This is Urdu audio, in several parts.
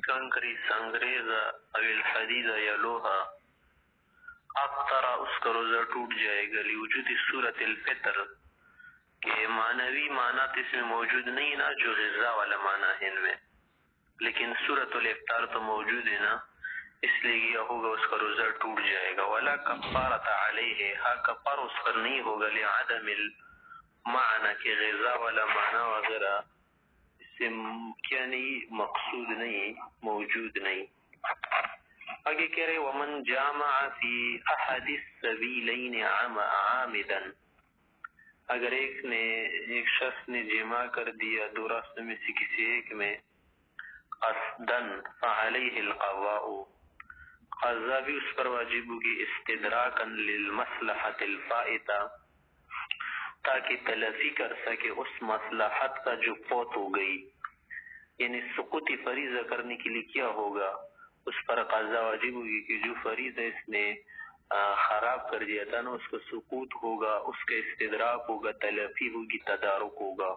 کنکری سنگریزا او الحدید یلوہا اقترا اس کا روزہ ٹوٹ جائے گا لوجود صورت الفطر کہ معنوی معنی اس میں موجود نہیں نا جو غذا والا معنی ہے ان میں، لیکن صورت الافطار تو موجود ہے نا، اس لیے یہ ہوگا اس کا روزہ ٹوٹ جائے گا۔ ولا کفارۃ علیہ، ہاں کفار اس پر نہیں ہوگا لعدم المعنی کہ غذا والا معنی وغیرہ اس سے کیا نہیں مقصود نہیں موجود نہیں۔ آگے کہہ رہے ومن جامع فی احد السبیلین عامدا، اگر ایک شخص نے جمع کر دیا دو راستوں میں سے کسی ایک میں قصدن فعلیہ القضاء، قضا بھی اس پر واجب ہوگی استدراکا للمصلحة الفائتہ تاکہ تلافی کر سکے اس مصلحت کا جو فوت ہو گئی، یعنی سقوط فریضہ کرنے کے لیے کیا ہوگا، اس پر قضا واجب ہوگی کہ جو فریضہ اس نے خراب کر دیا تھا نا اس کا سقوط ہوگا، اس کا استدراک ہوگا، تلافی ہوگی، تدارک ہوگا۔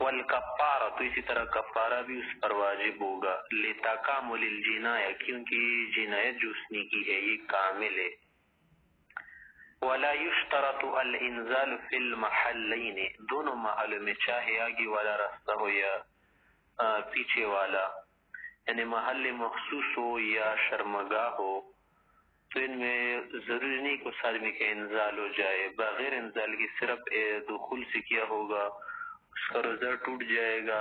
والکفارہ، تو اسی طرح کفارہ بھی اس پر واجب ہوگا لتکامل الجنایہ، کیونکہ جنایت جو اس نے کی ہے یہ کامل ہے۔ ولا یشترط الانزال فی المحلین، دونوں محلوں میں چاہے آگے والا راستہ ہو یا پیچھے والا، یعنی محل مخصوص ہو یا شرمگاہ ہو، تو ان میں ضروری نہیں کہ اس آدمی کا انزال ہو جائے، بغیر انزال کی صرف دخول سے کیا ہوگا اس کا روزہ ٹوٹ جائے گا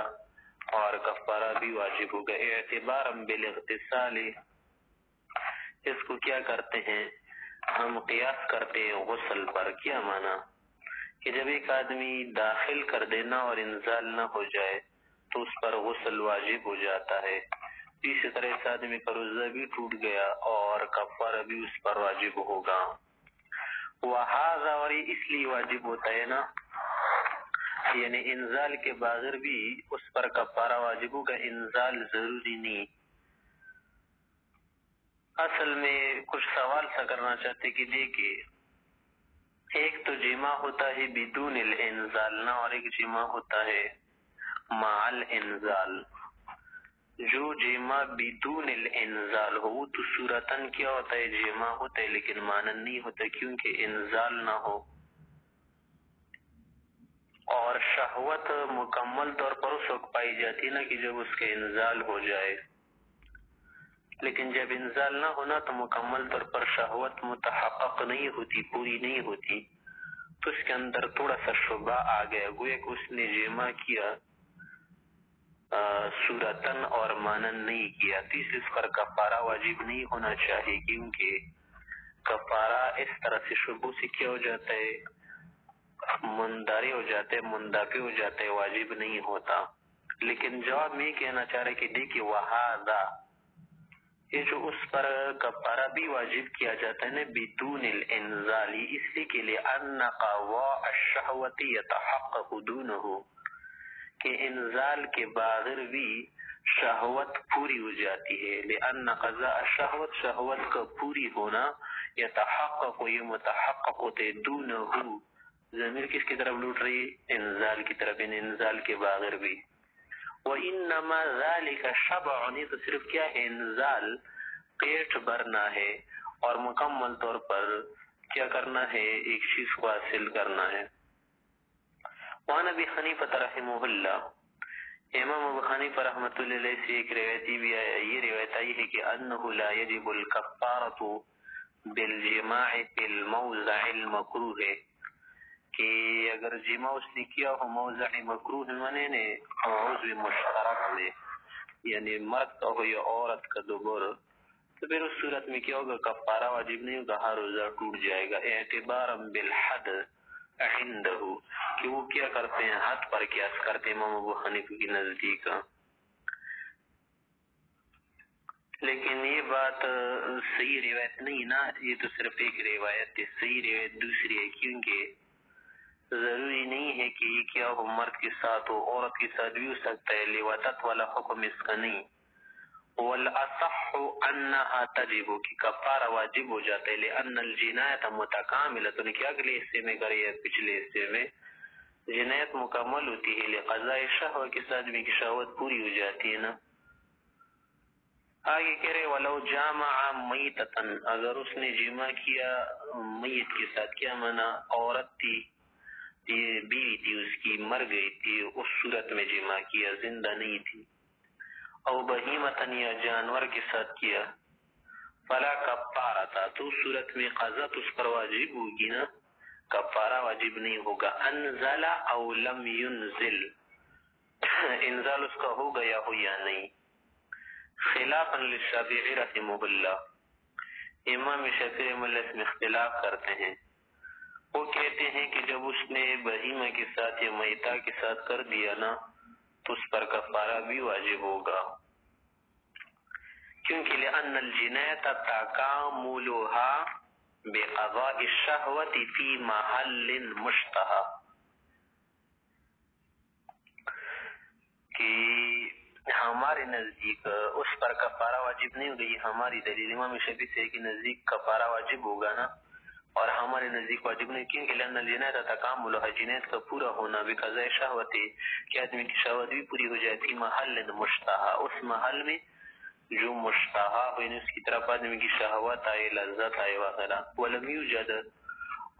اور کفارہ بھی واجب ہوگا۔ اعتبارا بالاغتسال، اس کو کیا کرتے ہیں ہم قیاس کرتے ہیں غسل پر۔ کیا معنی کہ جب ایک آدمی داخل کر دینا اور انزال نہ ہو جائے تو اس پر غسل واجب ہو جاتا ہے، اسی طرح اس آدمی کا روزہ بھی ٹوٹ گیا اور کفارہ بھی اس پر واجب ہوگا۔ وہذا، اور اس لیے واجب ہوتا ہے نا، یعنی انزال کے بغیر بھی اس پر کفارہ واجب ہوگا، انزال ضروری نہیں۔ اصل میں کچھ سوال سا کرنا چاہتے کہ دیکھیں، ایک تو جمع ہوتا ہے بدون الانزال نا، اور ایک جمع ہوتا ہے مع الانزال۔ جو جمع بدون الانزال ہو تو صورتاً کیا ہوتا ہے جمع ہوتا ہے لیکن مانن نہیں ہوتا کیونکہ انزال نہ ہو، اور شہوت مکمل طور پر اس وقت پائی جاتی ہے نا کہ جب اس کے انزال ہو جائے، لیکن جب انزال نہ ہونا تو مکمل طور پر شہوت متحقق نہیں ہوتی، پوری نہیں ہوتی، تو اس کے اندر تھوڑا سا شبہ آ گیا، گویا کہ اس نے جمع کیا صورتاً اور مانن نہیں کیا، تو اس پر کفارہ واجب نہیں ہونا چاہیے، کیونکہ کفارہ اس طرح سے شبہ سے کیا ہو جاتا ہے مندارے ہو جاتے ہیں، مندافع ہو جاتے ہیں، واجب نہیں ہوتا۔ لیکن جواب میں کہنا چاہ رہے کہ دیکھیں وہذا، یہ جو اس پر کفارہ بھی واجب کیا جاتا ہے نا بدون الانزال، اس لیے کہ لأن قضاء الشہوۃ یتحقق دونہ، کہ انزال کے بغیر بھی شہوت پوری ہو جاتی ہے، لأن قضاء الشہوۃ، شہوت کا پوری ہونا، یتحقق، یہ متحقق ہوتے دونہ، ضمیر کس کی طرف لوٹ رہی ہے انزال کی طرف، ان انزال کے بغیر بھی۔ وَإِنَّمَا ذَلِكَ شَبْعٌ، یہ تو صرف کیا ہے انزال پیٹ بھرنا ہے اور مکمل طور پر کیا کرنا ہے ایک چیز کو حاصل کرنا ہے۔ وعن ابی حنیفہ رحمہ اللہ، امام ابو حنیفہ رحمۃ اللہ علیہ سے ایک روایتی بھی آیا، یہ روایت آئی ہے کہ انہ لا یجب الکفارۃ بالجماع فی الموضع المکروہ، کہ اگر جماع اس نے کیا ہو موضع مکروہ معنی عضو مشترک میں، یعنی مرد کا ہو یا عورت کا دوبر، تو پھر اس صورت میں کیا ہوگا کفارہ واجب نہیں ہوگا، ہر روزہ ٹوٹ جائے گا، اعتبارا بالحد عندہ، کہ وہ کیا کرتے ہیں حد پر قیاس کرتے ہیں امام ابو حنیفہ کی نزدیک۔ لیکن یہ بات صحیح روایت نہیں نا، یہ تو صرف ایک روایت ہے، صحیح روایت دوسری ہے، کیونکہ ضروری نہیں ہے کہ یہ کیا ہو مرد کے ساتھ ہو، عورت کے ساتھ بھی ہو سکتا ہے، لواتت والا حکم اس کا نہیں۔ والاصح انها تجب، کہ کفارہ واجب ہو جاتا ہے، لان الجنایت متکاملۃ، کہ اگلے حصے میں کرے یا پچھلے حصے میں جنایت مکمل ہوتی ہے، لقضاء الشہوہ کے ساتھ بھی کی شہوت پوری ہو جاتی ہے نا۔ آگے کہہ رہے ولو جامع میتتن، اگر اس نے جمع کیا میت کے ساتھ، کیا مانا عورت تھی، یہ بیوی تھی اس کی، مر گئی تھی، اس صورت میں جمع کیا، زندہ نہیں تھی، او بہیمتن یا جانور کے ساتھ کیا، فلا کفارہ تھا، تو اس صورت میں قضا تو اس پر واجب ہوگی نا، کفارہ واجب نہیں ہوگا، انزل او لم ينزل، انزال اس کا ہو گیا ہو یا نہیں، خلافا للشافعی رحمہ اللہ، امام شافعی ملت میں اختلاف کرتے ہیں، وہ کہتے ہیں کہ جب اس نے بہیمہ کے ساتھ یا میتہ کے ساتھ کر دیا نا تو اس پر کفارہ بھی واجب ہوگا، کیونکہ لأن الجنایت تکاملها بقضاء الشہوت فی محل مشتہى، کہ ہمارے نزدیک اس پر کفارہ واجب نہیں ہوگی، ہماری دلیل امام شافعی سے کہ نزدیک کفارہ واجب ہوگا نا، اور ہمارے نزدیک واجب نہیں، کیونکہ لأن الجنایت تکاملها، جنایت کا پورا ہونا بقضاء الشہوت، کہ آدمی کی شہوت بھی پوری ہو جائے، فی محل مشتہى، اس محل میں جو مشتہا ہو، یعنی اس کی طرف آدمی کی شہوت آئے، لذت آئے وغیرہ، ولم یوجد،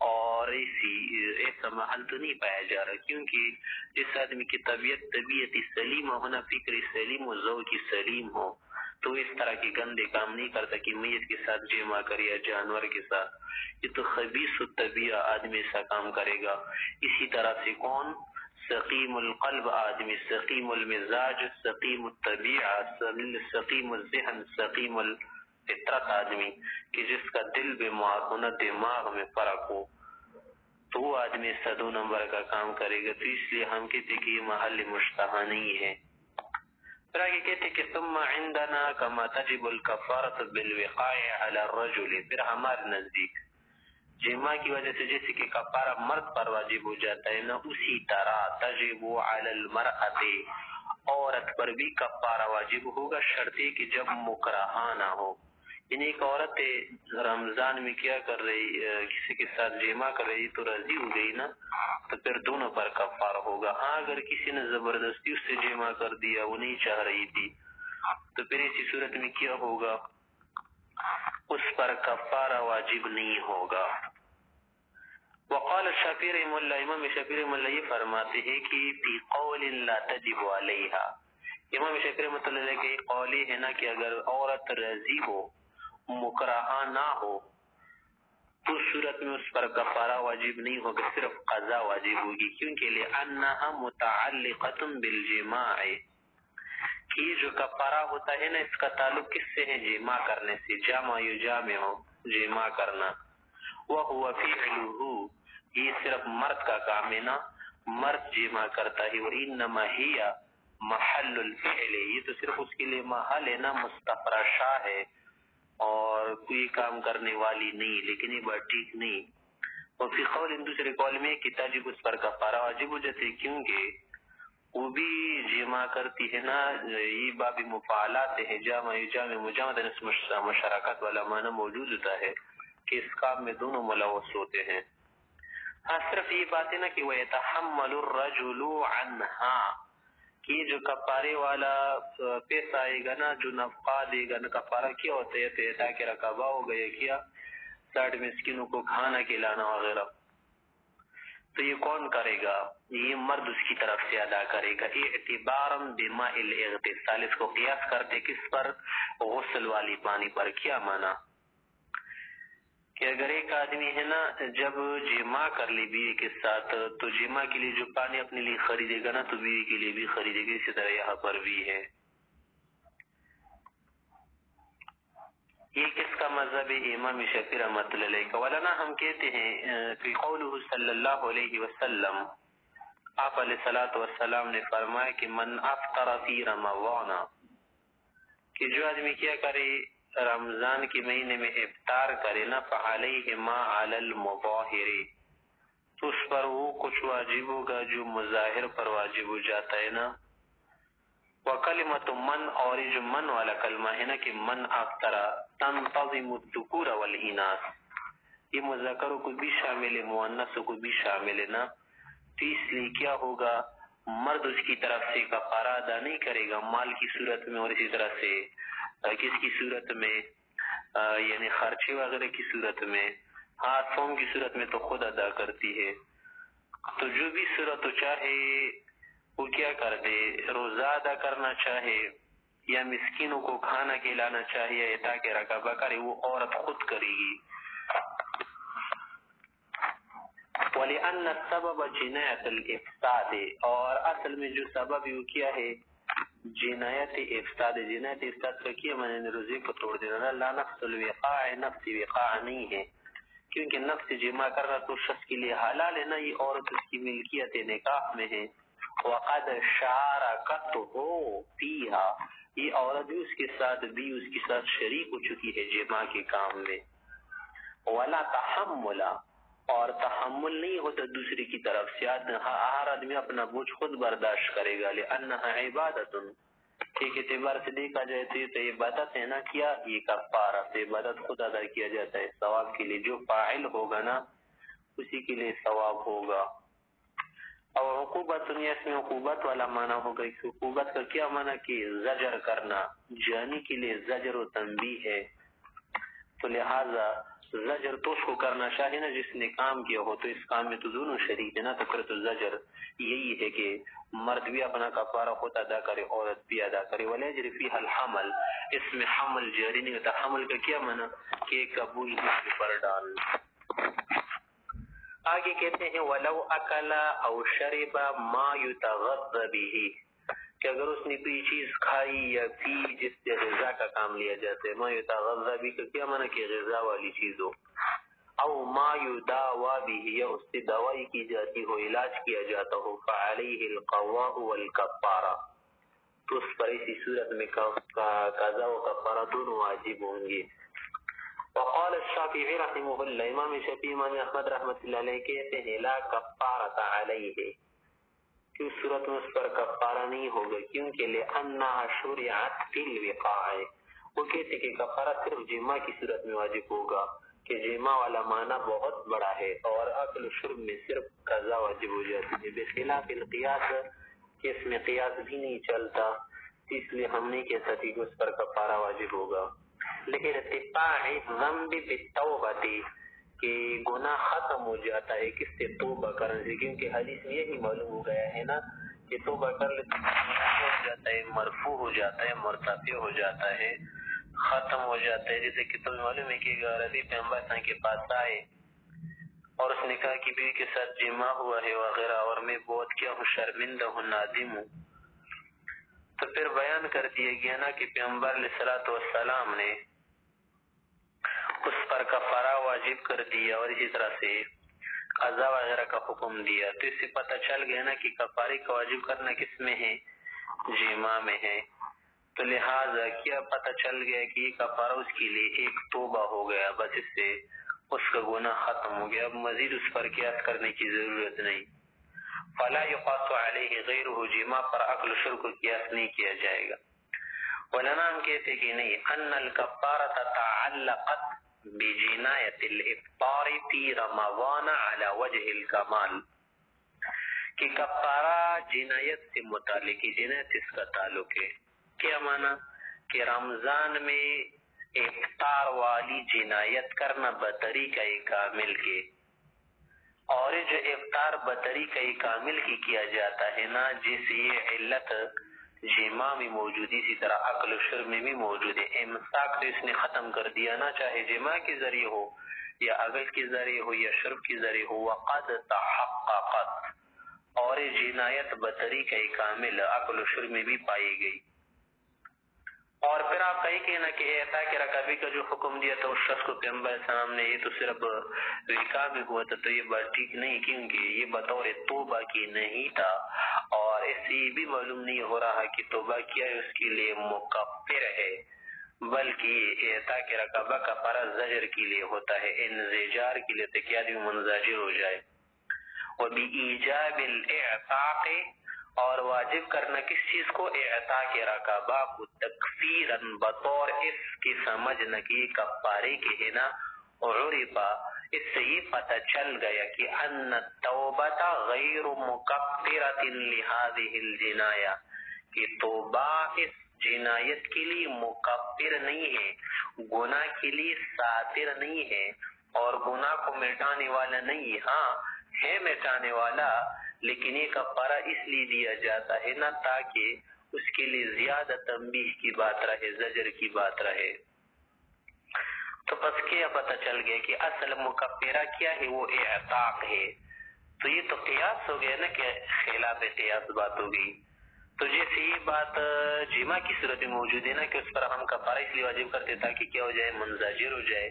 اور ایسا محل تو نہیں پایا جا رہا، کیونکہ جس آدمی کی طبیعت سلیم ہونا، فکر سلیم و ذوق سلیم ہو، تو اس طرح کے گندے کام نہیں کرتا کہ میت کے ساتھ جمع کرے یا جانور کے ساتھ، یہ تو خبیث الطبیعہ آدمی ایسا کام کرے گا۔ اسی طرح سے کون؟ سقیم القلب آدمی، سقیم المزاج، سقیم الطبیعہ، سقیم الذہن، سقیم الفطرت آدمی، کہ جس کا دل بیمار ہونا، دماغ میں فرق ہو، تو وہ آدمی ایسا 2 نمبر کا کام کرے گا، تو اس لیے ہم کہتے کہ یہ محل مشتہا نہیں ہے۔ پھر آگے کہتے کہ ثم عندنا کما تجب الکفارۃ بالوقاع علی الرجل، پھر ہمارے نزدیک جمع کی وجہ سے جیسے کہ کفارہ مرد پر واجب ہو جاتا ہے نا، اسی طرح تجب علی المرأۃ، عورت پر بھی کفارہ واجب ہوگا، شرط ہے کہ جب مکرہہ نہ ہو، یعنی ایک عورت رمضان میں کیا کر رہی، کسی کے ساتھ جمع کر رہی تو راضی ہو گئی نا، تو پھر دونوں پر کفارہ ہوگا۔ ہاں اگر کسی نے زبردستی اس سے جمع کر دیا، وہ نہیں چاہ رہی تھی، تو پھر اسی صورت میں کیا ہوگا؟ اس پر کفارہ واجب نہیں ہوگا۔ وقال الشافعی رحمہ اللہ، امام شافعی رحمہ اللہ یہ فرماتے ہیں کہ فی قول لا تجب علیہا، امام شافعی رحمہ اللہ علیہ کہ قول ہے نا کہ اگر عورت راضی ہو، مکرہہ نہ ہو، تو اس صورت میں اس پر کفارہ واجب نہیں ہوگا، صرف قضا واجب ہوگی، کیونکہ لأنہا متعلقۃ بالجماع، کہ جو کفارہ ہوتا ہے نا اس کا تعلق کس سے ہے؟ جماع کرنے سے، جامع یجامع، جماع کرنا، وَهُوَ فِعْلُهُ، یہ صرف مرد کا کام ہے نا، مرد جماع کرتا ہے، وَإِنَّمَا هِيَ محل الفعل، یہ تو صرف اس کے لیے محل ہے نا، مستفرشہ ہے اور کوئی کام کرنے والی نہیں، لیکن یہ بات ٹھیک نہیں۔ اور فی قول، دوسرے قول میں کہ تجب اس پر کفارہ واجب ہو جاتے ہیں، کیونکہ وہ بھی جماع کرتی ہے نا، یہ باب مفاعلات ہے، جامع یجامع، مجامعت مشارکت والا معنی موجود ہوتا ہے کہ اس کام میں دونوں ملوث ہوتے ہیں۔ ہاں صرف یہ بات ہے نا کہ وَيَتَحَمَّلُ الرَّجُلُ عَنْهَا، کہ جو کفارے والا پیسہ آئے گا نا، جو نفقہ دے گا نا، کفارہ کیا ہوتا ہے؟ پیدا کے رقبہ ہو گیا، کیا 60 مسکینوں کو کھانا کھلانا وغیرہ، تو یہ کون کرے گا؟ یہ مرد اس کی طرف سے ادا کرے گا، اعتبارا بماء الاغتسال، اس کو قیاس کرتے کس پر؟ غسل والی پانی پر۔ کیا مانا کہ اگر ایک آدمی ہے نا جب جماع کر لی بیوی کے ساتھ، تو جماع کے لیے جو پانی اپنے لیے خریدے گا نا، تو بیوی کے لیے بھی خریدے گا، اسی طرح یہاں پر بھی ہے۔ یہ کس کا مذہب ہے؟ امام شافعی رحمۃ اللہ علیہ کا۔ ولانا ہم کہتے ہیں فی قولہ صلی اللہ علیہ وسلم، آپ علیہ الصلوۃ والسلام نے فرمایا کہ من افطر فی رمضان، کہ جو آدمی کیا کرے رمضان کے مہینے میں افطار کرے نا، فعلیہ ما علی المظاہر، تو اس پر وہ کچھ واجب ہوگا جو مظاہر پر واجب ہو جاتا ہے نا۔ وکلمۃ من، اور یہ جو من والا کلمہ ہے نا کہ من افطر تنتظم الذکور والاناث، یہ مذکروں کو بھی شامل ہے، مؤنثوں کو بھی شامل ہے نا، تو اس لیے کیا ہوگا؟ مرد اس کی طرف سے کفارہ ادا نہیں کرے گا مال کی صورت میں، اور اسی طرح سے کس کی صورت میں؟ یعنی خرچے وغیرہ کی صورت میں. ہاں صوم کی صورت میں تو خود ادا کرتی ہے. تو جو بھی صورت چاہے وہ کیا کر دے، روزہ ادا کرنا چاہے یا مسکینوں کو کھانا کھلانا چاہیے تاکہ رقبہ کرے، وہ عورت خود کرے گی. وَلِأَنَّ السَّبَبَ جِنَایَةَ الْإِفْسَادِ، اور اصل میں جو سبب ہے وہ کیا ہے؟ جنایت افساد. جنایت افساد کا کیا معنی؟ روزے کو توڑ دینا. لا نفس الوقاع، نفس وقاع نہیں ہے، کیونکہ نفس جمع کرنا تو شخص کے لیے حلال ہے نا، یہ عورت اس کی ملکیت نکاح میں ہے. وقد شارکته فیہا، یہ عورت بھی اس کے ساتھ شریک ہو چکی ہے جمع کے کام میں. ولا تحمل، اور تحمل نہیں ہوتا دوسری کی طرف سے، ہر آدمی اپنا بوجھ خود برداشت کرے گا. لأنها عبادت، ایک اعتبار سے دیکھا جائے تو یہ تو عبادت ہے نا. کیا یہ کفارہ سے عبادت خود ادا کیا جاتا ہے ثواب کے لیے، جو فاعل ہوگا نا اسی کے لیے ثواب ہوگا. اور عقوبت، اس میں عقوبت والا معنی ہوگا. اس عقوبت کا کیا معنی کہ زجر کرنا، جانی کے لیے زجر و تنبیہ ہے. تو لہذا زجر تو اس کو کرنا چاہیے نا جس نے کام کیا ہو، تو اس کام میں تو دونوں شریک ہے نا. تو پھر تو زجر یہی ہے کہ مرد بھی اپنا کفارہ خود ادا کرے، عورت بھی ادا کرے. وَلَيَجْرِ فِيهَا الْحَمَلِ، اس میں حمل جاری نہیں ہوتا. حمل کا کیا معنی کہ قبول کے پر ڈال. آگے کہتے ہیں وَلَوْ أَكَلَ أَوْ شَرِبَ مَا يُتَغَذَّ بِهِ، کہ اگر اس نے کوئی چیز کھائی یا پی جس سے غذا کا کام لیا جاتا ہے. ما یتغذى بھی کا کیا معنی کہ غذا والی چیز ہو. او ما یداوى به، یا اس سے دوائی کی جاتی ہو، علاج کیا جاتا ہو. فعليه القضاء والکفارہ، تو اس پر اسی صورت میں قضا و کفارہ دونوں واجب ہوں گے. وقال الشافعی رحمہ اللہ، امام شافعی امام احمد رحمۃ اللہ علیہ کہتے ہیں لا کفارۃ علیہ، کہ اس صورت میں اس پر کفارہ نہیں ہوگا. کیونکہ لأنها شرعت فی الوقاع، وہ کہتے کہ کفارہ صرف جماع کی صورت میں واجب ہوگا، کہ جماع والا معنی بہت بڑا ہے، اور اکل و شرب میں صرف قضا واجب ہو جاتی ہے. بخلاف القیاس، کہ اس میں قیاس بھی نہیں چلتا، اس لیے ہم نہیں کہہ سکتے کہ اس پر کفارہ واجب ہوگا. لیکن اتباع ذنب بالتوبہ، کہ گناہ ختم ہو جاتا ہے کس سے؟ توبہ کرنے سے. کیونکہ حدیث میں یہی معلوم ہو گیا ہے نا کہ توبہ کر لیتے ہو جاتا ہے، مرفوع ہو جاتا ہے، مرتفع ہو جاتا ہے، ختم ہو جاتا ہے. جیسے کہ تمہیں معلوم ہے کہ عربی پیغمبر کے پاس آئے اور اس نے کہا کہ بیوی کے ساتھ جماع ہوا ہے وغیرہ، اور میں بہت کیا ہوں، شرمندہ ہوں، نادم ہوں. تو پھر بیان کر دیا گیا نا کہ پیغمبر علیہ الصلوۃ والسلام نے اس پر کفارہ واجب کر دیا اور اسی طرح سے قضا وغیرہ کا حکم دیا. تو اس سے پتہ چل گیا نا کہ کفارے کا واجب کرنا کس میں ہے؟ جماع میں ہے. تو لہٰذا کیا پتہ چل گیا کہ یہ کفارہ اس کے لیے ایک توبہ ہو گیا، بس اس سے اس کا گناہ ختم ہو گیا، اب مزید اس پر قیاس کرنے کی ضرورت نہیں. فلا یقاس علیہ غیرہ، جماع پر عقل و شرب کو قیاس نہیں کیا جائے گا. علماء ہم کہتے کہ نہیں، ان الکفارۃ تعلقت بجنایت الافطار فی رمضان علی وجہ الکمال، کہ کفارہ جنایت سے متعلق ہے، جنایت اس کا تعلق ہے. کیا معنی؟ کہ رمضان میں افطار والی جنایت کرنا بطریقہ کامل کے، اور جو افطار بطریقہ کامل کی کیا جاتا ہے نا، جس یہ علت جماع میں موجود، اسی طرح عقل و شرب میں بھی موجود ہے. امساک تو اس نے ختم کر دیا نا، چاہے جماع کے ذریعے ہو یا عقل کے ذریعے ہو یا شرب کے ذریعے ہو. وقد تحققت، اور جنایت بطریقہ کامل عقل و شرب میں بھی پائی گئی. اور پھر آپ کہیں کہ نا کہ اعطاء کے رکابی کا جو حکم دیا تھا اس شخص کو پیغمبر اسلام نے، یہ تو صرف وقاع میں ہوا تھا، تو یہ بات ٹھیک نہیں، کیونکہ یہ بطور توبہ کی نہیں تھا، اور اس سے یہ بھی معلوم نہیں ہو رہا کہ توبہ کیا ہے اس کے لیے مکفر ہے، بلکہ اعطاء کے رکابہ کا فرض زجر کے لیے ہوتا ہے، انزجار کے لیے، تاکہ آدمی منزجر ہو جائے. وبإيجاب الإعتاق، اور واجب کرنا کس چیز کو؟ اعطاء کے رکابہ کو، تکفیراً بطور اس کی سمجھنا کہ کفارے کے ہے نا. عرفا، اس سے یہ پتہ چل گیا کہ ان التوبۃ غیر مکفرۃ لہذه الجنایہ، کہ توبہ اس جنایت کے لیے مکفر نہیں ہے، گناہ کے لیے ساتر نہیں ہے اور گناہ کو مٹانے والا نہیں ہے. ہاں ہے مٹانے والا، لیکن یہ کفارہ اس لیے دیا جاتا ہے نا تاکہ اس کے لیے زیادہ تنبیہ کی بات رہے، زجر کی بات رہے. تو بس کیا پتہ چل گیا کہ اصل مکفرہ کیا ہے، وہ اعتاق ہے. تو یہ تو قیاس ہو گیا نا کہ خلاف قیاس بات ہو گئی. تو جیسے یہ بات جمع کی صورت میں موجود ہے نا کہ اس پر ہم کفارہ اس لیے واجب کرتے تاکہ کیا ہو جائے، منزجر ہو جائے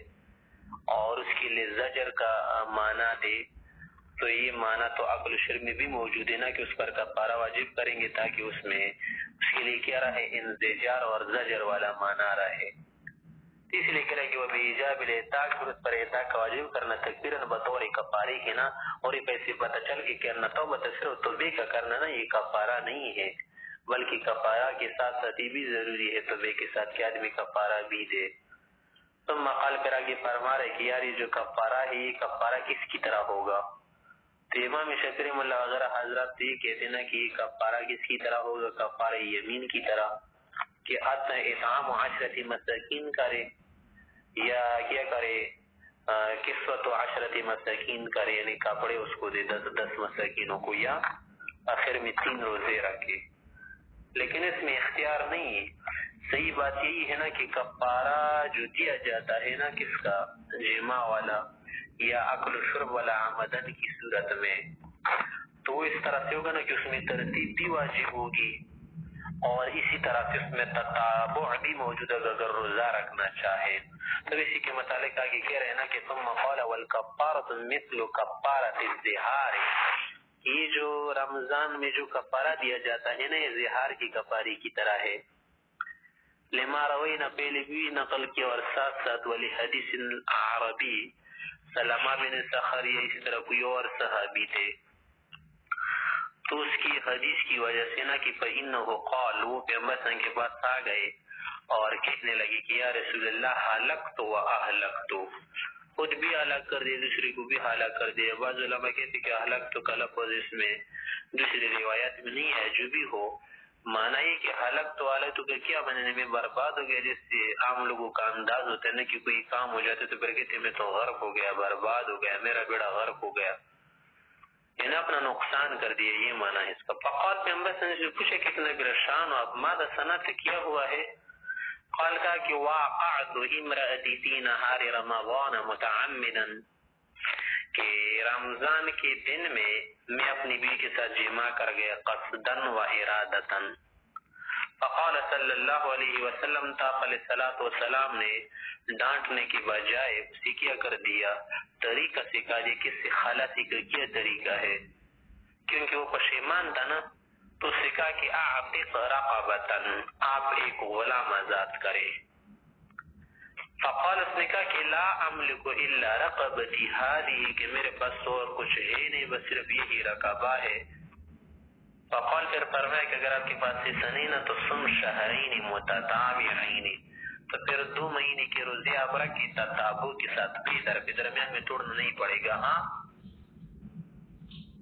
اور اس کے لیے زجر کا معنی دے. تو یہ معنی تو عقل شرع میں بھی موجود ہے نا کہ اس پر کفارہ واجب کریں گے تاکہ اس میں اس کے لیے کیا رہے، انزجار اور زجر والا معنی رہے. اس لیے کہہ رہے کہ وہ بِإِيجَابِ الْإِعْتَاق، پھر اس پر اعتاق کا واجب کرنا تکبیراً بطور کفارے کے نا. اور یہ پیسے پتہ چل کے کرنا توبہ صرف توبے کا کرنا نا، یہ کفارہ نہیں ہے بلکہ کفارہ کے ساتھ ساتھ یہ بھی ضروری ہے توبے کے ساتھ کہ آدمی کفارہ بھی دے. ثم قال، پھر آگے فرما رہے کہ یار یہ جو کفارہ ہے یہ کفارہ کس کی طرح ہوگا؟ تو امام شافعی رحمہ اللہ وغیرہ حضرات یہ کہتے ہیں نا کہ کفارہ کس کی طرح ہوگا؟ کفارہ یمین کی طرح، کہ اطعام 10 مساکین کرے یا کیا کرے، کسوت 10 مساکین کرے، یعنی کپڑے اس کو دے 10 مساکینوں کو، یا آخر میں 3 روزے رکھے. لیکن اس میں اختیار نہیں ہے. صحیح بات یہی ہے نا کہ کفارہ جو دیا جاتا ہے نا کس کا، جمع والا یا اکل و شرب والا عمدن کی صورت میں، تو وہ اس طرح سے ہوگا نا کہ اس میں ترتیب بھی واجب ہوگی اور اسی طرح سے اس میں تتابع بھی موجود ہے اگر روزہ رکھنا چاہے. تو اسی کے متعلق آگے کہہ رہے ہیں نا کہ ثم قال والکفارۃ مثل کفارۃ الظہار، یہ جو رمضان میں جو کفارہ دیا جاتا ہے نا یہ زہار کی کفاری کی طرح ہے. لما روینا، پہلے بھی نقل کیا اور ساتھ ساتھ ولی حدیث عربی سلمہ بن سخر، یا اسی طرح کوئی اور صحابی تھے، تو اس کی حدیث کی وجہ سے نا کہ فإنه قال، وہ پیغمبر کے پاس آ گئے اور کہنے لگے کہ یا رسول اللہ ہلکت و اہلکت، خود بھی ہلاک کر دے دوسرے کو بھی ہلاک کر دے. بعض علماء کہتے کہ ہلاک تو کا لفظ اس میں دوسری روایات میں نہیں ہے، جو بھی ہو معنی یہ کہ ہلاک تو حالت تو کیا بننے میں برباد ہو گیا. جس سے عام لوگوں کا انداز ہوتا ہے نا کہ کوئی کام ہو جاتے تو پھر کہتے میں تو غرق ہو گیا، برباد ہو گیا، میرا بیڑا غرق ہو گیا، یعنی اپنا نقصان کر دیا، یہ معنی ہے اس کا. فقال پیغمبر صلی اللہ علیہ وسلم سے پوچھا کہ اتنا برشان آپ ماذا صنعت، کیا ہوا ہے؟ قال کہا کہ واقعت امرأتی فی نہار رمضان متعمدا، کہ رمضان کے دن میں اپنی بیوی کے ساتھ جماع کر گیا قصدا و ارادتا. فقال صلی اللہ علیہ وسلم، تاپ علیہ السلام نے ڈانٹنے کے بجائے اسی کیا کر دیا، طریقہ سکھا دیا. کس سے؟ خلاصی کا کیا طریقہ ہے، کیونکہ وہ پشیمان تھا نا، تو سکھا کہ اعتق رقبتا، آپ ایک غلام آزاد کرے. فقال، اس نے کہا کہ لا املک الا رقبتی هذه، کہ میرے پاس اور کچھ ہے نہیں بس صرف یہی رقبہ ہے. فقال، پھر فرمایا کہ اگر آپ کے پاس ایسا نہیں نا تو صم شہرین متتابعین، تو پھر 2 مہینے کے روزے آپ رکھیں تتابع کے ساتھ، کے درمیان میں توڑنا نہیں پڑے گا. ہاں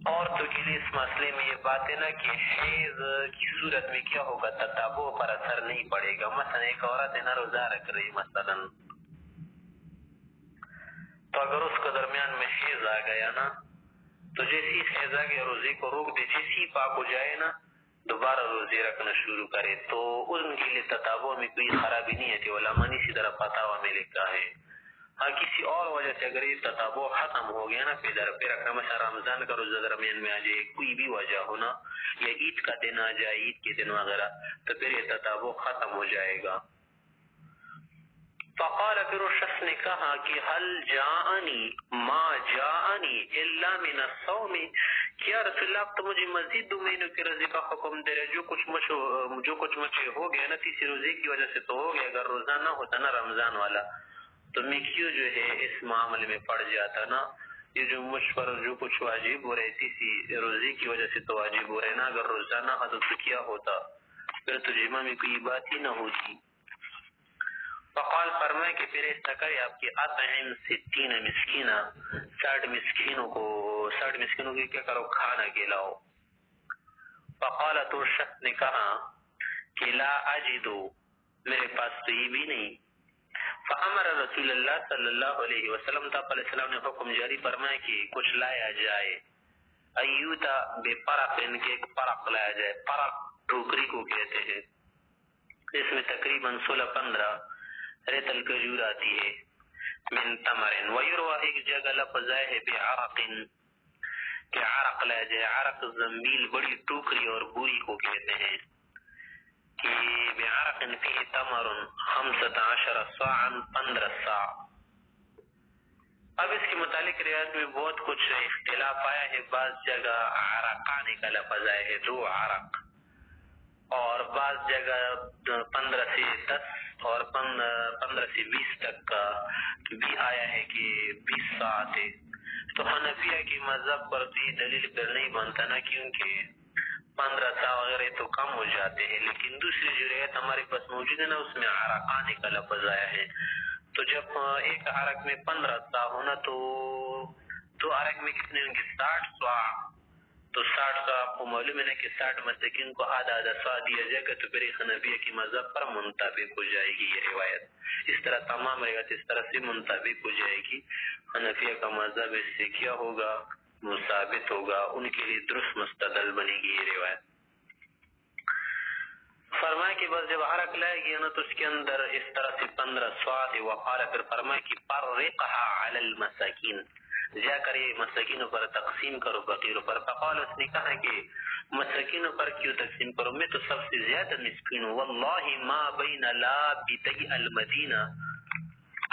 عورتوں کے لیے اس مسئلے میں یہ بات ہے نا کہ حیض کی صورت میں کیا ہوگا، تتابع پر اثر نہیں پڑے گا. مثلا ایک عورت ہے نا روزہ رکھ رہی مثلا، تو اگر اس کو درمیان میں حیض آ گیا نا تو جیسی حیض آ گیا روزے کو روک دے، جیسی پاک ہو جائے نا دوبارہ روزے رکھنا شروع کرے. تو ان کے لیے تتابع میں کوئی خرابی نہیں ہے کہ علماء نے اسی طرح فتاوی میں لکھا ہے. ہاں کسی اور وجہ سے اگر یہ تتابع ختم ہو گیا نا پھر رکھنا، مثلا رمضان کا روزہ درمیان میں آ جائے، کوئی بھی وجہ ہونا، یا عید کا دن آ جائے، عید کے دن وغیرہ، تو پھر یہ تتابع ختم ہو جائے گا. فقال، پھر اس شخص نے کہا کہ حل جاءنی ما جاءنی الا من الصوم، کیا رسول اللہ تو مجھے مزید 2 مہینوں کے روزے کا حکم دے رہے، جو کچھ مجھے ہو گیا نا تیسری روزے کی وجہ سے تو ہو گیا، اگر روزہ نہ ہوتا نا رمضان والا تو میں کیوں جو ہے اس معاملے میں پڑ جاتا نا، یہ جو مجھ پر جو کچھ واجب ہو رہے تیسری روزے کی وجہ سے تو واجب ہو رہے نا، اگر روزہ نہ ہوتا تو کیا ہوتا، پھر تو جمعہ میں کوئی بات ہی نہ ہوتی. فقال، فرمائے کہ پھر ایسا کرے آپ کی اطعم 60 مسکینہ، 60 مسکینوں کو کیا کرو، کھانا کھلاؤ. فقال، تو شخص نے کہا کہ لا اجدو میرے پاس تو یہ بھی نہیں. فامر رسول اللہ صلی اللہ علیہ وسلم تا علیہ السلام نے حکم جاری فرمایا کہ کچھ لایا جائے. ایوتا بے پرق ان کے ایک پرق لایا جائے. پرق ٹوکری کو کہتے ہیں. اس میں تقریباً 16-15 ریتل کھجور آتی ہے. من تمرن ویروہ ایک جگہ لفظ ہے بعرق کہ عرق لایا جائے. عرق زنبیل بڑی ٹوکری اور بوری کو کہتے ہیں کہ بعرق فیہ تمر 15 صاعا 15 صاع. اب اس کے متعلق روایت میں بہت کچھ اختلاف آیا ہے. بعض جگہ عرقان کا لفظ آیا ہے 2 عرق اور بعض جگہ 15 سے 10 اور 15 سے 20 تک کا بھی آیا ہے کہ 20 صاع تھے. تو حنفیہ کی مذہب پر بھی دلیل پر نہیں بنتا نا کیونکہ 15 صاع وغیرہ تو کم ہو جاتے ہیں. لیکن دوسری جو روایت ہمارے پاس موجود ہے نا اس میں عرقان کا لفظ آیا ہے. تو جب ایک عرق میں 15 صاع ہونا تو عرق میں کتنے ہوں گے 60 صاع. تو 60 کا آپ کو معلوم ہے نا کہ 60 مساکین کو آدھا صاع دیا جائے گا تو پھر حنفیہ کی مذہب پر منطبق ہو جائے گی یہ روایت. اس طرح تمام روایت اس طرح سے منطبق ہو جائے گی. حنفیہ کا مذہب اس سے کیا ہوگا ثابت ہوگا, ان کے لیے درست مستدل بنے گی یہ روایت. فرمائے کہ بس جب عرق لائے گیا نا تو اس کے اندر اس طرح سے 15 صاع ہے. وقال پھر فرمائے کہ فرقها علی المساکین جا کر یہ مساکینوں پر تقسیم کرو فقیروں پر. فقال اس نے کہا کہ مساکینوں پر کیوں تقسیم کرو, میں تو سب سے زیادہ مسکین ہوں. واللہ ما بین لابتی المدینہ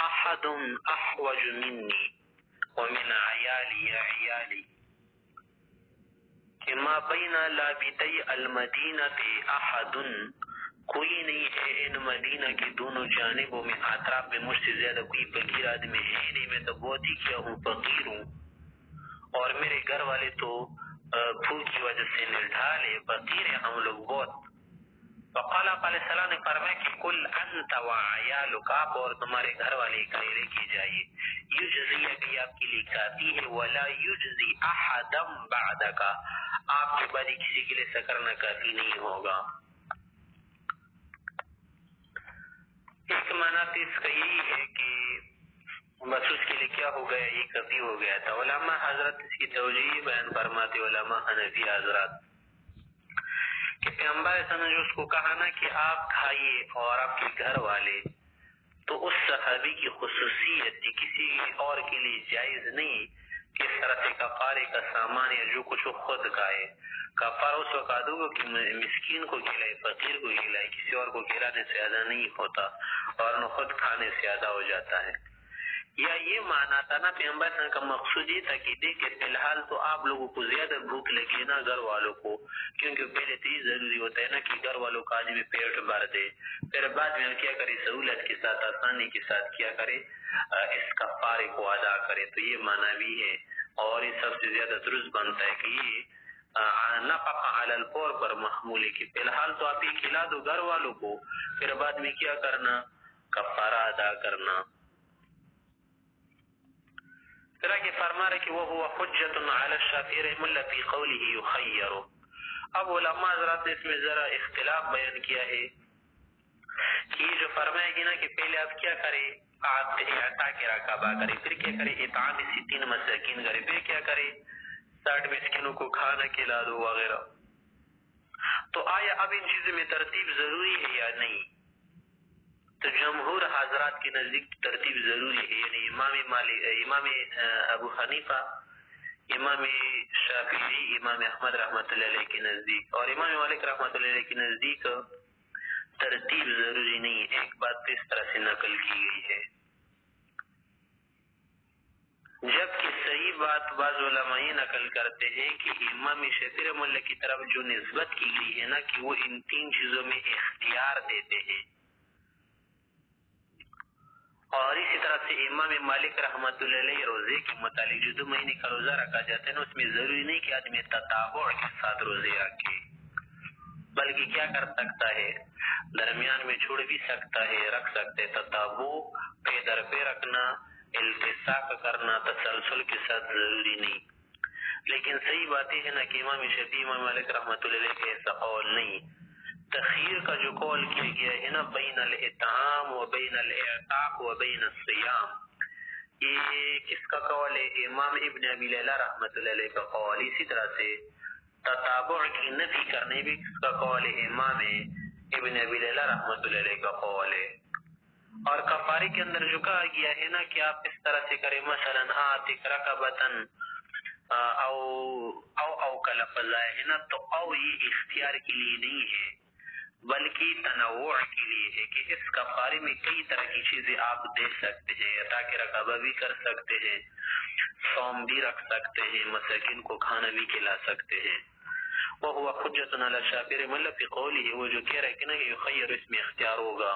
احد احوج منی ومن عیالی عیالی کہ ما بین لابتی المدینہ احد کوئی نہیں ہے ان مدینہ کی دونوں جانبوں میں اطراف میں مجھ سے زیادہ کوئی فقیر آدمی ہے نہیں. میں تو بہت ہی کیا ہوں فقیر ہوں اور میرے گھر والے تو بھوک کی وجہ سے نڈھال ہے, فقیر ہے ہم لوگ بہت. فقال علیہ السلام نے فرمایا کہ کل انت وعیالک آپ اور تمہارے گھر والے کھائے کی جائیے. یجزیہ کہ آپ کے لیے کافی ہے. ولا یجزی احدا بعدک آپ کے بعد کسی کے لیے ایسا کرنا کافی نہیں ہوگا. ایک معنی تو اس کا یہی ہے کہ بس اس کے لیے کیا ہو گیا یہ کافی ہو گیا تھا. علماء حضرت اس کی توجیہ بیان فرماتے علماء حنفی حضرات کہ پیغمبر صلی اللہ علیہ وسلم نے اس کو کہا نا کہ آپ کھائیے اور آپ کے گھر والے, تو اس صحابی کی خصوصیت تھی, کسی اور کے لیے جائز نہیں کہ اس طرح سے کفارے کا سامان یا جو کچھ خود کھائے. کفارہ اس وقت دو کہ مسکین کو کھلائے فقیر کو کھلائے, کسی اور کو کھلانے سے زیادہ نہیں ہوتا اور نہ خود کھانے سے زیادہ ہو جاتا ہے. یا یہ معنی تھا نا پیغمبر صلی اللہ علیہ وسلم کا مقصود یہ تھا کہ دیکھیں فی الحال تو آپ لوگوں کو زیادہ بھوک لگی نا گھر والوں کو, کیونکہ پہلے تو یہ ضروری ہوتا ہے نا کہ گھر والوں کا آدمی پیٹ بھر دے, پھر بعد میں کیا کرے سہولت کے ساتھ آسانی کے ساتھ کیا کرے اس کفارے کو ادا کرے. تو یہ معنی بھی ہے اور یہ سب سے زیادہ درست بنتا ہے کہ یہ نفقہ علی الفور پر محمول ہے کہ فی الحال تو آپ یہ کھلا دو گھر والوں کو, پھر بعد میں کیا کرنا کفارہ ادا کرنا. طرح کہ فرما رہے کہ وہ حجت علی الشافعی رحم اللہ فی قوله یخیر. اب علماء حضرات نے اس میں ذرا اختلاف بیان کیا ہے کہ یہ جو فرمائے گی نا کہ پہلے آپ کیا کرے آپ اعطا کے رقبہ کرے, پھر کیا کرے اطعام 60 مساکین کرے, پھر کیا کرے 60 مسکینوں کو کھانا کھلا دو وغیرہ. تو آیا اب ان چیزوں میں ترتیب ضروری ہے یا نہیں؟ تو جمہور حضرات کے نزدیک ترتیب ضروری ہے. یعنی امام ابو حنیفہ, امام شافعی, امام احمد رحمۃ اللہ علیہ کے نزدیک اور امام مالک رحمۃ اللہ علیہ کے نزدیک ترتیب ضروری نہیں ہے. ایک بات اس طرح سے نقل کی گئی ہے, جبکہ صحیح بات بعض علماء یہ نقل کرتے ہیں کہ امام شافعی رحمۃ اللہ کی طرف جو نسبت کی گئی ہے نا کہ وہ ان 3 چیزوں میں اختیار دیتے ہیں. اور اسی طرح سے امام مالک رحمۃ اللہ علیہ روزے کے متعلق جو 2 مہینے کا روزہ رکھا جاتا ہے نا اس میں ضروری نہیں کہ آدمی تتابع کے ساتھ روزے رکھے, بلکہ کیا کر سکتا ہے درمیان میں چھوڑ بھی سکتا ہے, رکھ سکتے. تتابع پہ در پہ رکھنا, التصاق کرنا تسلسل کے ساتھ ضروری نہیں. لیکن صحیح بات یہ ہے نا کہ امام شافعی امام مالک رحمۃ اللہ علیہ کا ایسا قول نہیں, تخیر کا جو قول کیا گیا ہے نا بین الاطعام و بین الاعتاق و بین الصیام، یہ کس کا قول ہے؟ امام ابن ابی لیلہ رحمۃ اللہ علیہ کا قول. اسی طرح سے تتابع کی نفی کرنے بھی کس کا قول ہے؟ امام ابن ابی لیلہ رحمۃ اللہ علیہ کا قول ہے. اور کفارے کے اندر جو کہا گیا ہے نا کہ آپ اس طرح سے کریں، مثلا آتک رکبتن او کا لفظ ہے نا، تو او یہ اختیار کے لیے نہیں ہے بلکہ تنوع کے لیے ہے کہ اس کفارے میں کئی طرح کی چیزیں آپ دے سکتے ہیں، تاکہ رقبہ بھی کر سکتے ہیں، صوم بھی رکھ سکتے ہیں، مساکین کو کھانا بھی کھلا سکتے ہیں. وہو حجۃ علی الشافعی مطلب فی قولی، وہ جو کہہ رہا ہے کہ نا یخیر، اس میں اختیار ہوگا.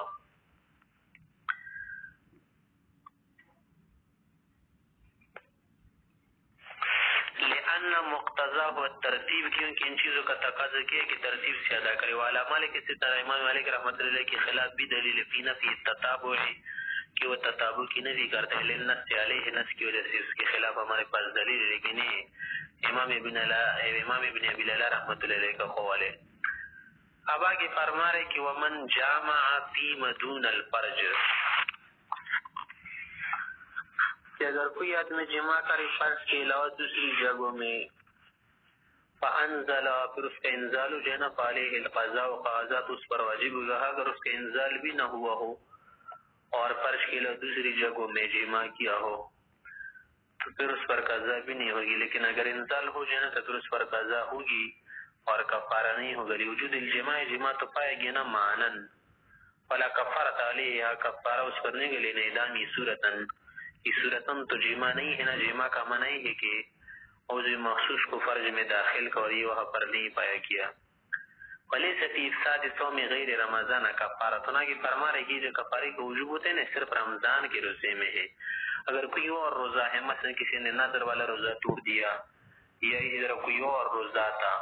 لأن مقتضا و ترتیب، کیونکہ ان چیزوں کا تقاضا کیا ہے کہ ترتیب سے ادا کرے. والا مالک، اسی طرح امام مالک رحمۃ اللہ کے خلاف بھی دلیل فی نفی تتابع ہے کہ وہ تتابع کی نفی کرتے ہیں، للنص علیہ، نص کی وجہ سے اس کے خلاف ہمارے پاس دلیل ہے، لیکن یہ امام ابن ابی لیلہ رحمۃ اللہ علیہ کا قول ہے. اب آگے فرما رہے کہ ومن جامع فی دون الفرج، کہ اگر کوئی آدمی جمع کرے فرض کے علاوہ دوسری جگہوں میں، فانزل، پھر اس کا انزال ہو جائے نا، فعلیہ القضاء، قضا تو اس پر واجب ہوگا. اگر اس کا انزال بھی نہ ہوا ہو اور فرض کے علاوہ دوسری جگہوں میں جمع کیا ہو تو پھر اس پر قضا بھی نہیں ہوگی. لیکن اگر انزال ہو جائے نا تو پھر اس پر قضا ہوگی اور کفارہ نہیں ہوگا. وجود الجماع، جماع تو پائے گی نا معنن، فلا کفارۃ علیہ، کفارہ اس پر نہیں گلی. ندامی صورتن، کی صورتن تو جماع نہیں ہے نا، جماع کا معنی ہے کہ عضو مخصوص کو فرج میں داخل کا، اور یہ وہاں پر نہیں پایا گیا. ولیس فی افساد صوم غیر رمضان کفارۃ، کی فرما رہی ہے جو کفارے کا وجوب ہوتے ہیں نا صرف رمضان کے روزے میں ہے. اگر کوئی اور روزہ ہے، مثلا کسی نے نظر والا روزہ توڑ دیا، یا ادھر کوئی اور روزہ تھا،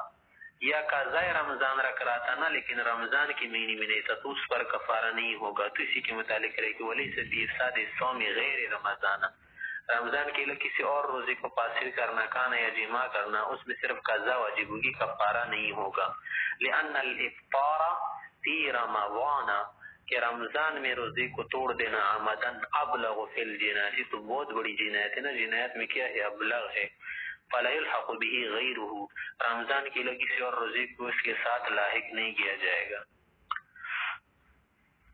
یا قضاء رمضان رکھ رہا تھا نا لیکن رمضان کے مہینے میں نہیں تھا، تو اس پر کفارہ نہیں ہوگا. تو اسی کے متعلق رہے کہ ولیس فی افساد صوم غیر رمضان، رمضان کے لیے کسی اور روزے کو پاسر کرنا، کھانا یا جماع کرنا، اس میں صرف قضا واجب ہوگی، کفارہ نہیں ہوگا. لأن الافطار فی رمضان، کہ رمضان میں روزے کو توڑ دینا عمدن ابلغ فی الجنایت، تو بہت بڑی جنایت ہے نا، جنایت میں کیا ہے؟ ابلغ ہے. فلا يلحق به غیرہ، رمضان کے لیے کسی اور روزے کو اس کے ساتھ لاحق نہیں کیا جائے گا.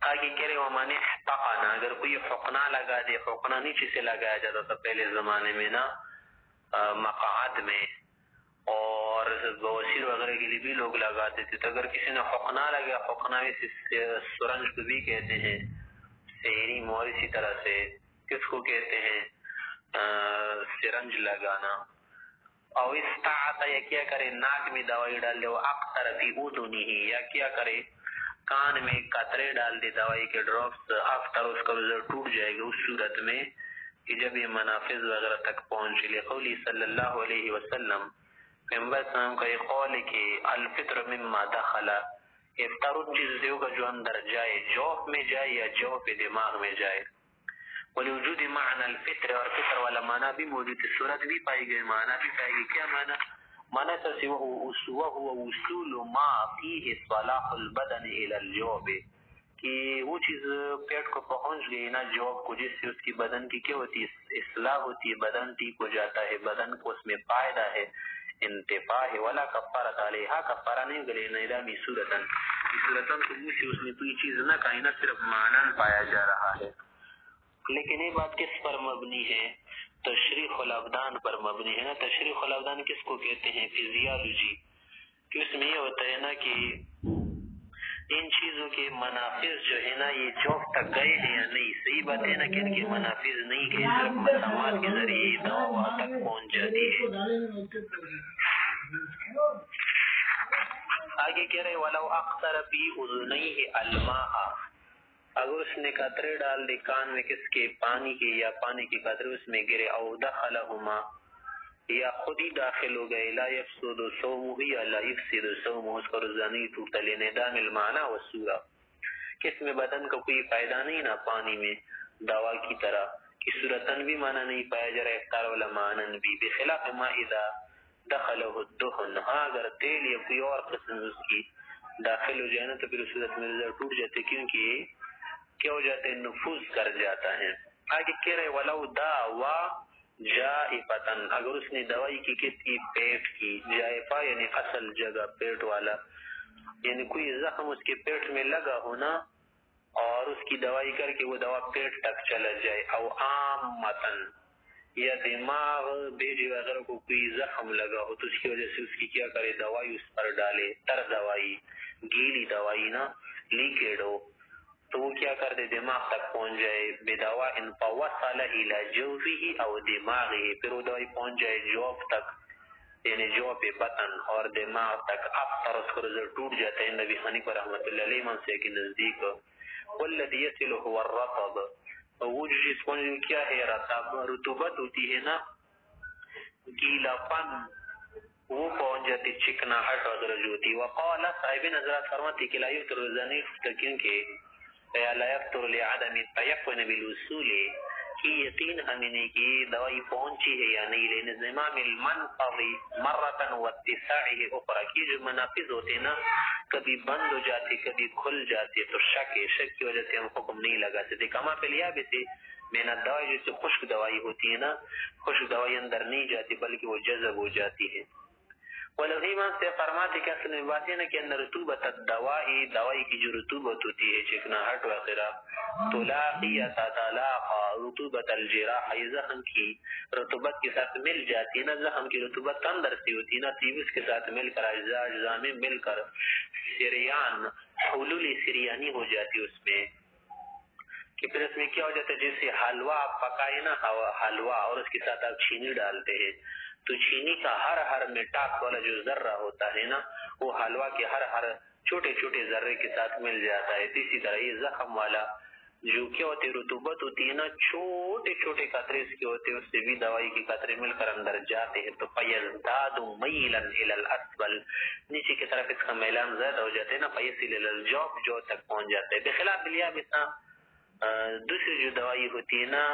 آگے کہہ رہے ومن احتقن، اگر کوئی حقنہ لگا دے، حقنہ نیچے سے لگایا جاتا تھا پہلے زمانے میں نا مقعد میں، اور بواسیر وغیرہ کے لیے بھی لوگ لگاتے تھے. تو اگر کسی نے حقنہ لگا، حقنہ سرنج کو بھی کہتے ہیں، سہری مور، اسی طرح سے کس کو کہتے ہیں؟ سرنج لگانا. او استعطا، یا کیا کرے ناک میں دوائی ڈال دے، وہ اقتر فی اذنہ، یا کیا کرے کان میں قطرے ڈال دے دوائی کے ڈراپس، افتر اس کا وزر ٹوٹ جائے گا اس صورت میں کہ جب یہ منافذ وغیرہ تک پہنچ لے. قولی صلی اللہ علیہ وسلم، پیغمبر اسلام کا یہ قول ہے کہ الفطر مما دخل، افطار ان چیز سے ہوگا جو اندر جائے، جوف میں جائے یا جوف دماغ میں جائے. ولوجود معنی الفطر، اور فطر والا معنی بھی موجود ہے، صورت بھی پائی گئی، معنی بھی پائی گئی. کیا معنی؟ معنی سے وهو وصول ما فيه صلاح البدن الى الجوف، کہ وہ چیز پیٹ کو پہنچ گئی نا جوف کو، جس سے اس کی بدن کی کیا ہوتی ہے؟ اصلاح ہوتی ہے، بدن ٹھیک ہو جاتا ہے، بدن کو اس میں فائدہ ہے، انتفاع ہے. ولا کفارۃ علیہا، کفارہ نہیں گلے ندامی صورتن، صورتن تو منہ سے اس نے کوئی چیز نہ کہی نا، صرف معنی پایا جا رہا ہے. لیکن یہ بات کس پر مبنی ہے؟ تشریح الابدان پر مبنی ہے نا. تشریح الابدان کس کو کہتے ہیں؟ فزیالوجی. کہ اس میں یہ ہوتا ہے نا کہ ان چیزوں کے منافذ جو ہے نا یہ جوف تک گئے ہیں یا نہیں. صحیح بات ہے نا کہ ان کے منافذ نہیں گئے، صرف مسامات کے ذریعے دوا تک پہنچ جاتی ہے. آگے کہہ رہے ولو اقتر فی اذنیہ الماء، اگر اس نے قطرے ڈال دی کان میں، کس کے؟ پانی کے، یا پانی کے قطرے اس میں گرے، او دخلہما، یا خود ہی داخل ہو گئے، لا یفسد صومہ یا لا یفسد صومہ، اس کا روزہ نہیں ٹوٹتا. لندام المعنی والصورہ، کس میں بدن کا کوئی فائدہ نہیں نا پانی میں، دوا کی طرح کی صورتن بھی معنی نہیں پایا جا رہا، افطار والا معنی بھی. بخلاف ما اذا دخلہ الدہن، ہاں اگر تیل یا کوئی اور قسم اس کی داخل ہو جائے نا تو پھر اس صورت میں رزق ٹوٹ جاتے، کیونکہ کیا ہو جاتا ہے، نفوذ کر جاتا ہے۔ آگے کہہ رہے ولو داوا جائفتن، اگر اس نے دوائی کی کس کی، پیٹ کی، جائفہ یعنی اصل جگہ پیٹ والا، یعنی کوئی زخم اس کے پیٹ میں لگا ہونا اور اس کی دوائی کر کے وہ دوا پیٹ تک چلا جائے، او عامتن یا دماغ بیجی وغیرہ کو کوئی زخم لگا ہو تو اس کی وجہ سے اس کی کیا کرے، دوائی اس پر ڈالے، تر دوائی، گیلی دوائی نا، لیکیڈ ہو تو وہ کیا کر دے، دماغ تک پہنچ جائے، بدوا ان فوصل الى جوفه او دماغه، پھر وہ دوائی پہنچ جائے جوف تک یعنی جوف بطن اور دماغ تک، افطر اس کو رزق ٹوٹ جاتا ہے۔ نبی حنیفہ رحمۃ اللہ علیہ امام سے کے نزدیک والذی یصل هو الرطب، وہ جو چیز پہنچ کیا ہے، رطب، رطوبت ہوتی ہے نا، گیلا پن، وہ پہنچ جاتی، چکناہٹ وغیرہ جو ہوتی۔ وقال صاحب نظرات فرماتی کہ لا یفطر الزانی کیونکہ لا یفطر لعدم التیقن بالوصول، کہ یقین ہمیں نہیں کہ دوائی پہنچی ہے یا نہیں، لانضمام المنفذ مرۃ واتساعه اخرى، کی جو منافذ ہوتے نا کبھی بند ہو جاتے کبھی کھل جاتے تو شک کی وجہ سے ہم حکم نہیں لگا سکتے۔ کما پہ لیا سے محنت دوائی جیسے خشک دوائی ہوتی ہے نا، خشک دوائی اندر نہیں جاتی بلکہ وہ جذب ہو جاتی ہے۔ ولغیمان سے فرماتے کہ اصل میں بات ہے نا کہ اندر رطوبت الدوائی، دوائی کی جو رطوبت ہوتی ہے، چکناہٹ وغیرہ، تلاقی یا تتلاقا رطوبت الجراح، یہ زخم کی رطوبت کے ساتھ مل جاتی ہے نا، زخم کی رطوبت اندر سے ہوتی ہے نا، تیبس کے ساتھ مل کر اجزاء میں مل کر سریان، حلول سریانی ہو جاتی اس میں، کہ پھر اس میں کیا ہو جاتا ہے، جیسے حلوہ آپ پکائے نا، حلوہ اور اس کے ساتھ آپ چینی ڈالتے ہیں تو چینی کا ہر مٹاس والا جو ذرہ ہوتا ہے نا، وہ حلوہ کے ہر چھوٹے چھوٹے ذرے کے ساتھ مل جاتا ہے۔ اسی طرح یہ زخم والا جو کیا ہوتی ہے، رطوبت ہوتی ہے نا، چھوٹے چھوٹے قطرے اس کے ہوتے ہیں، اس سے بھی دوائی کے قطرے مل کر اندر جاتے ہیں تو فیزداد میلا الی الاسفل، نیچے کی طرف اس کا میلان زیادہ ہو جاتا ہے نا، فیصل الی الجوف، جو تک پہنچ جاتا ہے۔ بخلاف الیابسہ، دوسری جو دوائی ہوتی ہے نا،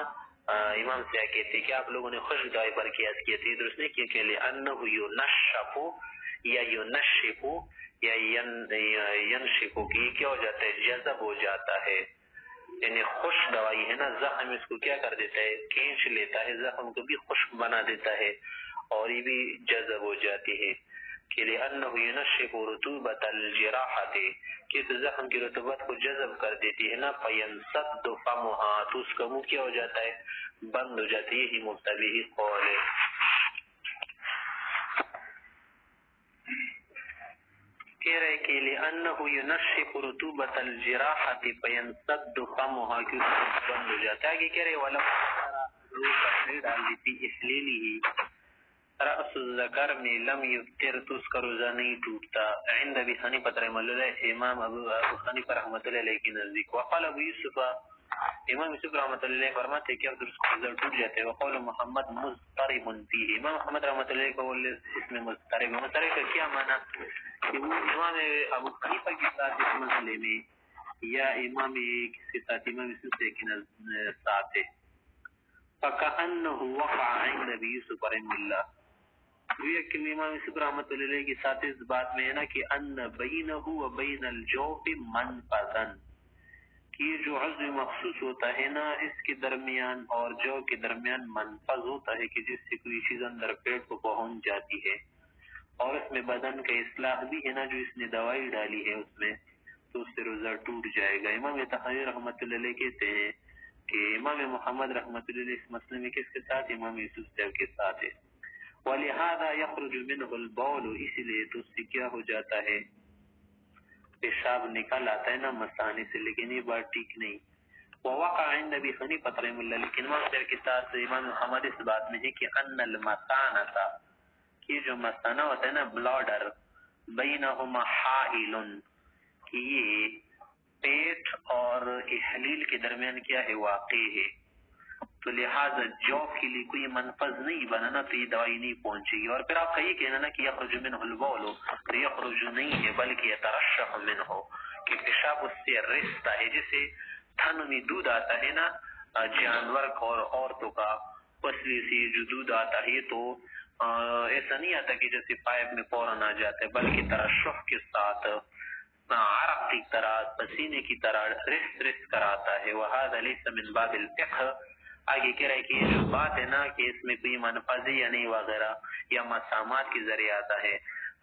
امام سے کہتے ہیں کہ آپ لوگوں نے خشک دوائی پر قیاس کیے تھے، درست نہیں کیے کہ لأنه ينشف یا ينشف یا ينشف، کی کیا ہو جاتا ہے، جذب ہو جاتا ہے، یعنی خشک دوائی ہے نا، زخم اس کو کیا کر دیتا ہے، کھینچ لیتا ہے، زخم کو بھی خشک بنا دیتا ہے اور یہ بھی جذب ہو جاتی ہے، کہ لأنه ينشف رطوبت الجراحت، کہ زخم کی رطوبت کو جذب کر دیتی ہے نا، فینسد فمها، تو اس کا منہ کیا ہو جاتا ہے، بند ہو جاتی ہے، یہی مفتبی قول ہے۔ کہہ رہے کہ لأنه ينشف رطوبت الجراحت فینسد فمها، کہ اس کا بند ہو جاتا ہے۔ آگے کہہ رہے ولو روح کا ڈال دیتی اسلیلی ہی رأس الذکر میں لم یفتر، تو اس کا روزہ نہیں ٹوٹتا، عند ابی حنیفہ رحمۃ اللہ علیہ، امام ابو حنیفہ رحمۃ اللہ علیہ کے نزدیک۔ وقال ابو یوسف، امام یوسف رحمۃ اللہ علیہ فرماتے کہ اگر اس کا روزہ ٹوٹ جاتے، وقال محمد مضطرب فیہ، امام محمد رحمۃ اللہ علیہ کو بولے اس میں مضطرب کا کیا معنی کہ وہ امام ابو حنیفہ کے ساتھ اس مسئلے میں یا امام کے ساتھ امام یوسف کے ساتھ ہے، فکأنہ وقع عند ابی یوسف رحمہ اللہ، گویا کہ امام یوسف رحمۃ اللہ علیہ کے ساتھ اس بات میں ہے نا کہ ان بینہ و بین الجوف منفذا، کہ یہ جو عضو مخصوص ہوتا ہے نا، اس کے درمیان اور جو کے درمیان منفذ ہوتا ہے کہ جس سے کوئی چیز اندر پیٹ کو پہنچ جاتی ہے، اور اس میں بدن کا اصلاح بھی ہے نا، جو اس نے دوائی ڈالی ہے اس میں، تو اس سے روزہ ٹوٹ جائے گا۔ امام طحاوی رحمۃ اللہ علیہ کہتے ہیں کہ امام محمد رحمۃ اللہ علیہ اس مسئلے میں کس کے ساتھ، امام یوسف صاحب کے ساتھ ہے۔ وَلِهَذَا يَخْرُجُ مِنْهُ الْبَوْلُ، اسی لیے تو اس سے کیا ہو جاتا ہے، پیشاب نکل آتا ہے نا مثانے سے، لیکن یہ بات ٹھیک نہیں۔ وَوَقَعَ عِنْدَ ابِي حَنِیفَةَ رحمہ اللہ، لیکن امام صاحب کے ساتھ امام محمد اس بات میں ہے کہ ان المثانۃ، کہ جو مثانہ ہوتا ہے نا بلاڈر، بینہما حائل، کہ یہ پیٹ اور احلیل کے درمیان کیا ہے، واقع ہے، تو لہٰذا جوف کے لیے کوئی منفذ نہیں بنانا، تو یہ دوائی نہیں پہنچے گی۔ اور پھر آپ کا یہ کہنا نا کہ یخرج منہ البول، تو یخرج نہیں ہے بلکہ یترشح منہ، کہ پیشاب اس سے رستا ہے، جیسے تھن میں دودھ آتا ہے نا جانور اور عورتوں کا پسلی سے جو دودھ آتا ہے، تو ایسا نہیں آتا کہ جیسے پائپ میں فوراً آ جاتا ہے، بلکہ ترشح کے ساتھ عرق کی طرح پسینے کی طرح رس رس کراتا ہے. وهذا ليس من باب الفقه. آگے کہہ رہے کہ یہ جو بات ہے نا کہ اس میں کوئی منفذی یا نہیں وغیرہ یا مسامات کے ذریعے آتا ہے،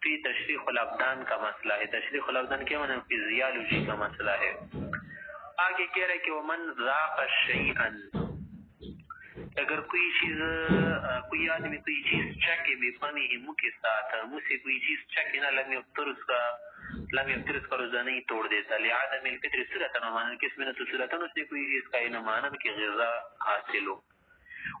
فی تشریح الابدان کا مسئلہ ہے. تشریح الابدان کیا معنی فزیالوجی کا مسئلہ ہے. آگے کہہ رہے کہ ومن ذاق شیئا، اگر کوئی چیز کوئی آدمی کوئی چیز چکے بے فمی منہ کے ساتھ منہ سے کوئی چیز چکے نہ لم یفتر اس کا روزہ نہیں توڑ دیتا. لعدم الفطر صورتاً ومعنی کس میں نہ تو صورتاً اس نے کوئی اس کا انمانم کی غذا حاصل ہو.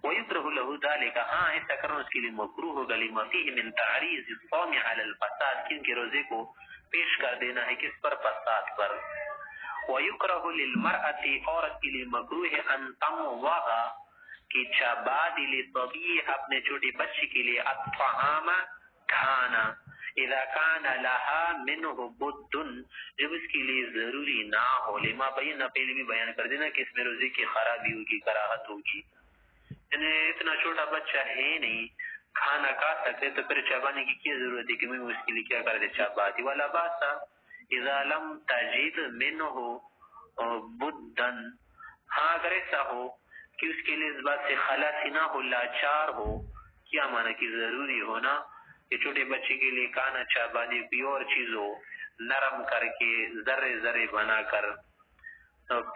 ویکرہ لہ ذالک، ہاں ایسا کرنا اس کے لیے مکروہ ہوگا، لما فیہ من تعریض الصوم علی الفساد، کیونکہ روزے کو پیش کر دینا ہے کس پر؟ فساد پر. ویکرہ للمرأة، عورت کے لیے مکروہ ہے ان تمضغ کہ چبادی لصبی اپنے چھوٹی بچی کے لیے الطعام کھانا، اذا کان لها منه بد، جب اس کے لیے ضروری نہ ہو. لما بینا، پہلے بھی بیان کر دینا کہ اس میں روزے کی خرابی ہوگی، کراہت ہوگی. یعنی اتنا چھوٹا بچہ ہے نہیں کھانا کھا سکتے تو پھر چبانے کی کیا ضرورت ہے کہ میں اس کے لیے کیا کر دے چباتی. ولا باس اذا لم تجد منه بدا، ہاں اگر ایسا ہو کہ اس کے لیے اس بات سے خلاصی نہ ہو، لاچار ہو. کیا معنی کہ ضروری ہونا کہ چھوٹے بچے کے لیے کھانا چبانے کوئی اور چیز ہو، نرم کر کے ذرے ذرے بنا کر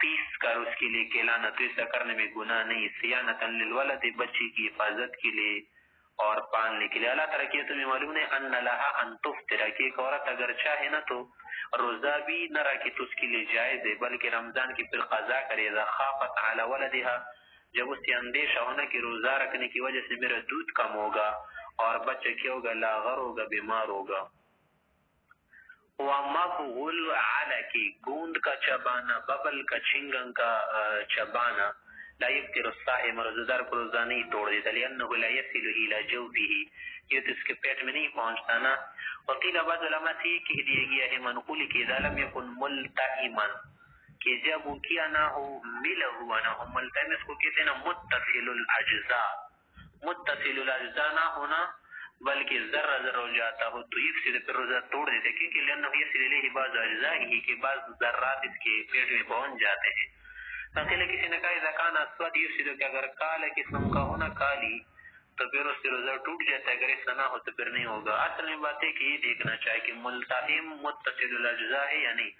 پیس کر اس کے لیے کھلانا، تو ایسا کرنے میں گناہ نہیں. صیانۃ للولد، بچی کی حفاظت کے لیے اور پالنے کے لیے. اللہ تعالیٰ کی تمہیں معلوم ہے ان لها ان تفطر، کہ ایک عورت اگر چاہے نا تو روزہ بھی نہ رکھے تو اس کے لیے جائز ہے، بلکہ رمضان کی پھر قضا کرے. اذا خافت علی ولدها، جب اس سے اندیشہ ہونا کہ روزہ رکھنے کی وجہ سے میرا دودھ کم ہوگا اور بچہ کیا ہوگا؟ لاغر ہوگا، بیمار ہوگا. وَمَبْغُ الْعَلَقِ، گوند کا چبانا، ببل کا چنگن کا چبانا، لا يفطر الصائم، روزہ دار کو روزہ نہیں توڑ دیتا. لأنه لا يصل إلى جوفه، یہ تو اس کے پیٹ میں نہیں پہنچتا نا. وقیل بعض علماء سے یہ کہہ دیا گیا ہے منقول کہ اذا لم يكن ملتئما، کہ جب وہ کیا نہ ہو ملا ہوا نہ ہو. ملتئم اس کو کہتے ہیں نا متصل الاجزاء، متصل الاجزاء نہ ہونا بلکہ ذرہ ذرہ ہو جاتا ہو تو یفسد، پھر روزہ توڑ دیتے، کیونکہ لأنه يصل إليه بعض اجزائه، کہ بعض ذرات اس کے پیٹ میں پہنچ جاتے ہیں. فقیل کسی نے کہا اذا کان اسود یفسد، کہ اگر کالا قسم کا ہونا کالی تو پھر اس سے روزہ ٹوٹ جاتا ہے، اگر ایسا نہ ہو تو پھر نہیں ہوگا. اصل میں بات ہے کہ یہ دیکھنا چاہیے کہ ملتئم متصل الاجزاء ہے یا نہیں.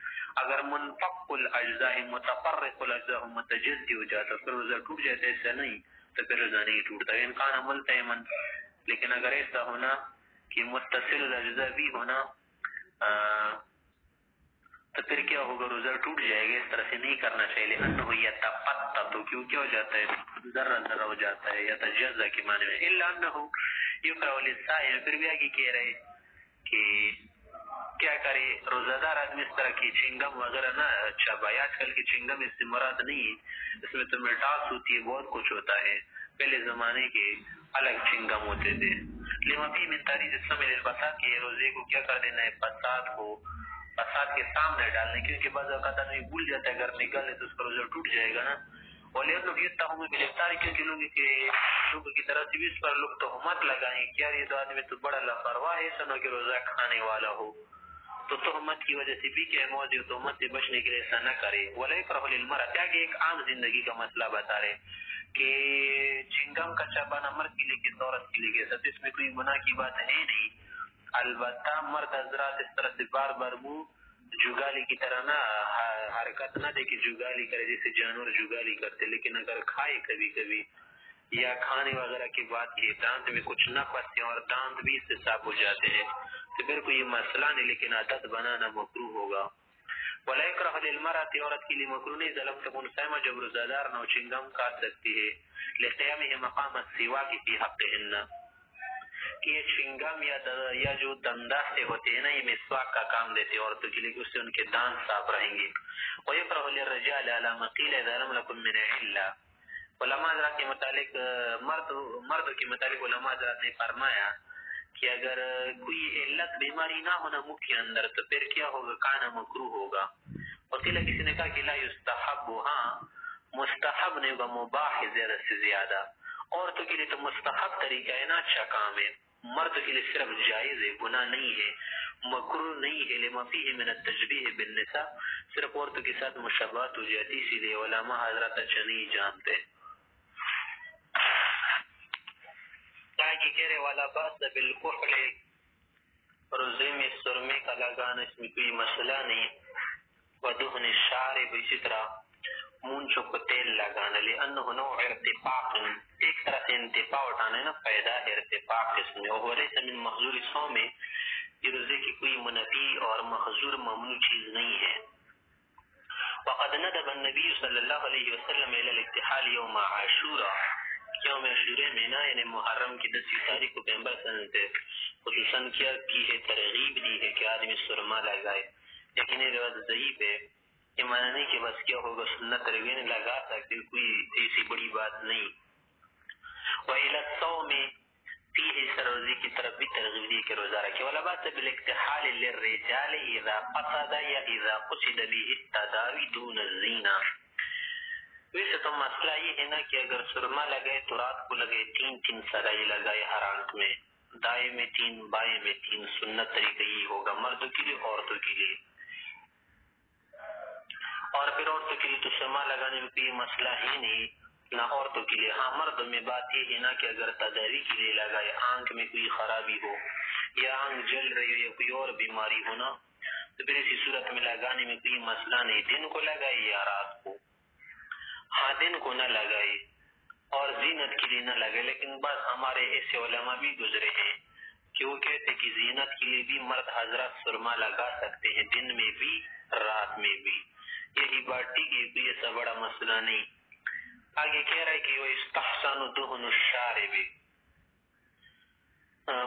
اگر منفق الاجزاء متفرق الاجزاء متجزی ہو جاتا پھر روزہ ٹوٹ جاتا ہے، ایسا نہیں تو پھر روزہ نہیں ٹوٹتا. ان کان ملتئما، لیکن اگر ایسا ہونا کہ متصل الاجزاء بھی ہونا تو پھر کیا ہوگا؟ روزہ ٹوٹ جائے گا. اس طرح سے نہیں کرنا چاہیے. لأنه يتقطع، کیوں کیا ہو جاتا ہے؟ ذرہ ذرہ ہو جاتا ہے. يتجزا کے معنی میں. الا انه يكره للصائم، پھر بھی آگے کہہ رہے کہ کیا کرے روزہ دار آدمی اس طرح کی چنگم وغیرہ نہ چبائے. آج کل کی چنگم اس سے مراد نہیں ہے، اس میں تو مٹاس ہوتی ہے، بہت کچھ ہوتا ہے. پہلے زمانے کے الگ چنگم ہوتے تھے. لما فی من تعریض السم للفساد، کہ روزے کو کیا کر دینا ہے؟ فساد کو فساد کے سامنے ڈالنے، کیونکہ بعض اوقات آدمی بھول جاتا ہے اگر نکل لے تو اس کا روزہ ٹوٹ جائے گا نا. وَلِأَنَّهُ يَتَّهِمُ بِالْإِفْطَارِ، کیونکہ لوگوں کی طرف سے بھی اس پر لوگ تہمت لگائیں کہ یار یہ تو آدمی تو بڑا لاپرواہ ہے، ایسا نہ کہ روزہ کھانے والا ہو. تو تہمت کی وجہ سے بھی کہ موضوع تہمت سے بچنے کے لیے ایسا نہ کرے. وَلَا يَكْرَهُ لِلْمَرْأَةِ، آگے ایک عام زندگی کا مسئلہ بتا رہے کہ چنگم کا چبانا مرد کے لیے کس عورت کے لیے کیسا، تو اس میں کوئی گناہ کی بات ہے نہیں. البتہ مرد حضرات اس طرح سے بار بار منہ جگالی کی طرح نہ حرکت نہ دے کہ جگالی کرے جیسے جانور جگالی کرتے، لیکن اگر کھائے کبھی کبھی یا کھانے وغیرہ کے بعد کے دانت میں کچھ نہ پستے اور دانت بھی اس سے صاف ہو جاتے ہیں تو پھر کوئی مسئلہ نہیں، لیکن عادت بنانا مکروہ ہوگا. ولا يكره للمرأة، عورت کے لیے مکروہ نہیں. ظلم تكون صائمة، جب روزہ دار نہ ہو چنگم کاٹ سکتی ہے. لقیامه مقام السواک فی حقهن، کہ یہ چنگم یا جو دنداستے ہوتے ہیں نا یہ مسواک کا کام دیتے ہیں عورتوں کے لیے، اس سے ان کے دانت صاف رہیں گے. ويكره للرجال على ما قيل اذا لم يكن من الا، علماء حضرات کے متعلق مرد کے متعلق علماء حضرات نے فرمایا کہ اگر کوئی علت بیماری نہ ہونا منہ کے اندر تو پھر کیا ہوگا؟ کانا مکروہ ہوگا. وقیل کسی نے کہا کہ لا یستحب، ہاں مستحب نہیں ہوگا، مباح زیادہ سے زیادہ. عورتوں کے لیے تو مستحب طریقہ ہے نا، اچھا کام ہے. مرد کے لیے صرف جائز ہے، گناہ نہیں ہے. مکروہ نہیں ہے، لما فیہ من التشبیہ بالنساء، صرف عورتوں کے ساتھ مشابہت ہو جاتی، اسی لیے علماء حضرات اچھا نہیں جانتے۔ تاکہ کہہ رہے والا باس بالکحل، روزے میں سرمے کا لگانا اس میں کوئی مسئلہ نہیں، ودہن الشارب، اسی طرح مونچھوں کو تیل لگانا، لأنہ نوع ارتفاق، ایک طرح سے انتفاع اٹھانا ہے نا، پیدا ارتفاق اس میں، ولیس من محظور الصوم، یہ روزے کی کوئی منفی اور محظور ممنوع چیز نہیں ہے۔ وقد ندب النبی صلی اللہ علیہ وسلم الى الاکتحال یوم عاشورہ، یوم عاشورہ میں نا یعنی محرم کی 10 تاریخ کو پیغمبر صلی اللہ علیہ وسلم سے خصوصاً کیا کی ہے، ترغیب دی ہے کہ آدمی سرما لگائے، لیکن یہ روایت ضعیف ہے، یہ معنی نہیں کہ بس کیا ہوگا سنت روزے نہیں لگا سکتے، کوئی ایسی بڑی بات نہیں۔ وإلى الصوم فيه سروزی کی طرف بھی ترغیب دی کہ روزہ رکھے، ولا بأس بالاکتحال للرجال اذا قصد یا اذا قصد به التداوی دون الزینہ۔ ویسے تو مسئلہ یہ ہے نا کہ اگر سرما لگائے تو رات کو لگائے، 3 سرائی لگائے ہر آنکھ میں، دائیں میں 3 بائیں میں 3، سنت طریقہ یہ ہوگا مردوں کے لیے عورتوں کے لیے۔ اور پھر عورتوں کے لیے تو سرما لگانے میں کوئی مسئلہ ہی نہیں، نہ عورتوں کے لیے۔ ہاں مردوں میں بات یہ ہے نا کہ اگر تداوی کے لیے لگائے، آنکھ میں کوئی خرابی ہو یا آنکھ جل رہی ہو یا کوئی اور بیماری ہو نا، تو پھر اسی صورت میں لگانے میں کوئی مسئلہ نہیں، دن کو لگائے یا رات کو۔ ہاں دن کو نہ لگائے اور زینت کے لیے نہ لگائے، لیکن بس ہمارے ایسے علماء بھی گزرے ہیں کہ وہ کہتے کہ زینت کے لیے بھی مرد حضرات سرما لگا سکتے ہیں، دن میں بھی رات میں بھی، یہی بات ٹھیک ہے، کوئی ایسا بڑا مسئلہ نہیں۔ آگے کہہ رہا ہے کہ وہ استحسن دہن الشارب،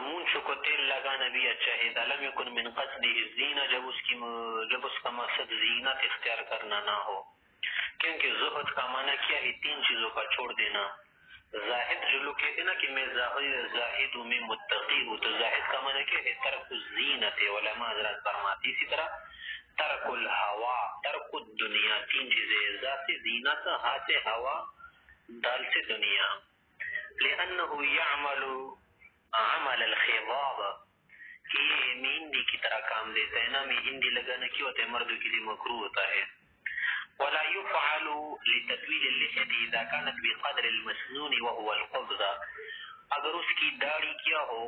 مونچھوں کو تیل لگانا بھی اچھا ہے، لم یکن من قصدہ الزینہ، جب اس کا مقصد زینت اختیار کرنا نہ ہو، کیونکہ زہد کا معنی کیا ہے، 3 چیزوں کا چھوڑ دینا۔ زاہد جو لوگ کہتے ہیں نا کہ میں زاہد ہوں، میں متقی ہوں، تو زاہد کا معنی کیا ہے، ترک الزینت، علماء حضرات فرماتی، اسی طرح ترک الہوا، ترک الدنیا، 3 چیزیں، ذات زینت، ہاتھ ہوا، دال سے دنیا۔ لأنه يعمل عمل الخضاب، کہ یہ مہندی کی طرح کام دیتا ہے نا، مہندی لگانا کیا ہوتا ہے، مردوں کے لیے مکروہ ہوتا ہے۔ ولا يفعل لتطويل اللحية اذا كانت بقدر المسنون وهو القبضة، اگر اس کی داڑھی کیا ہو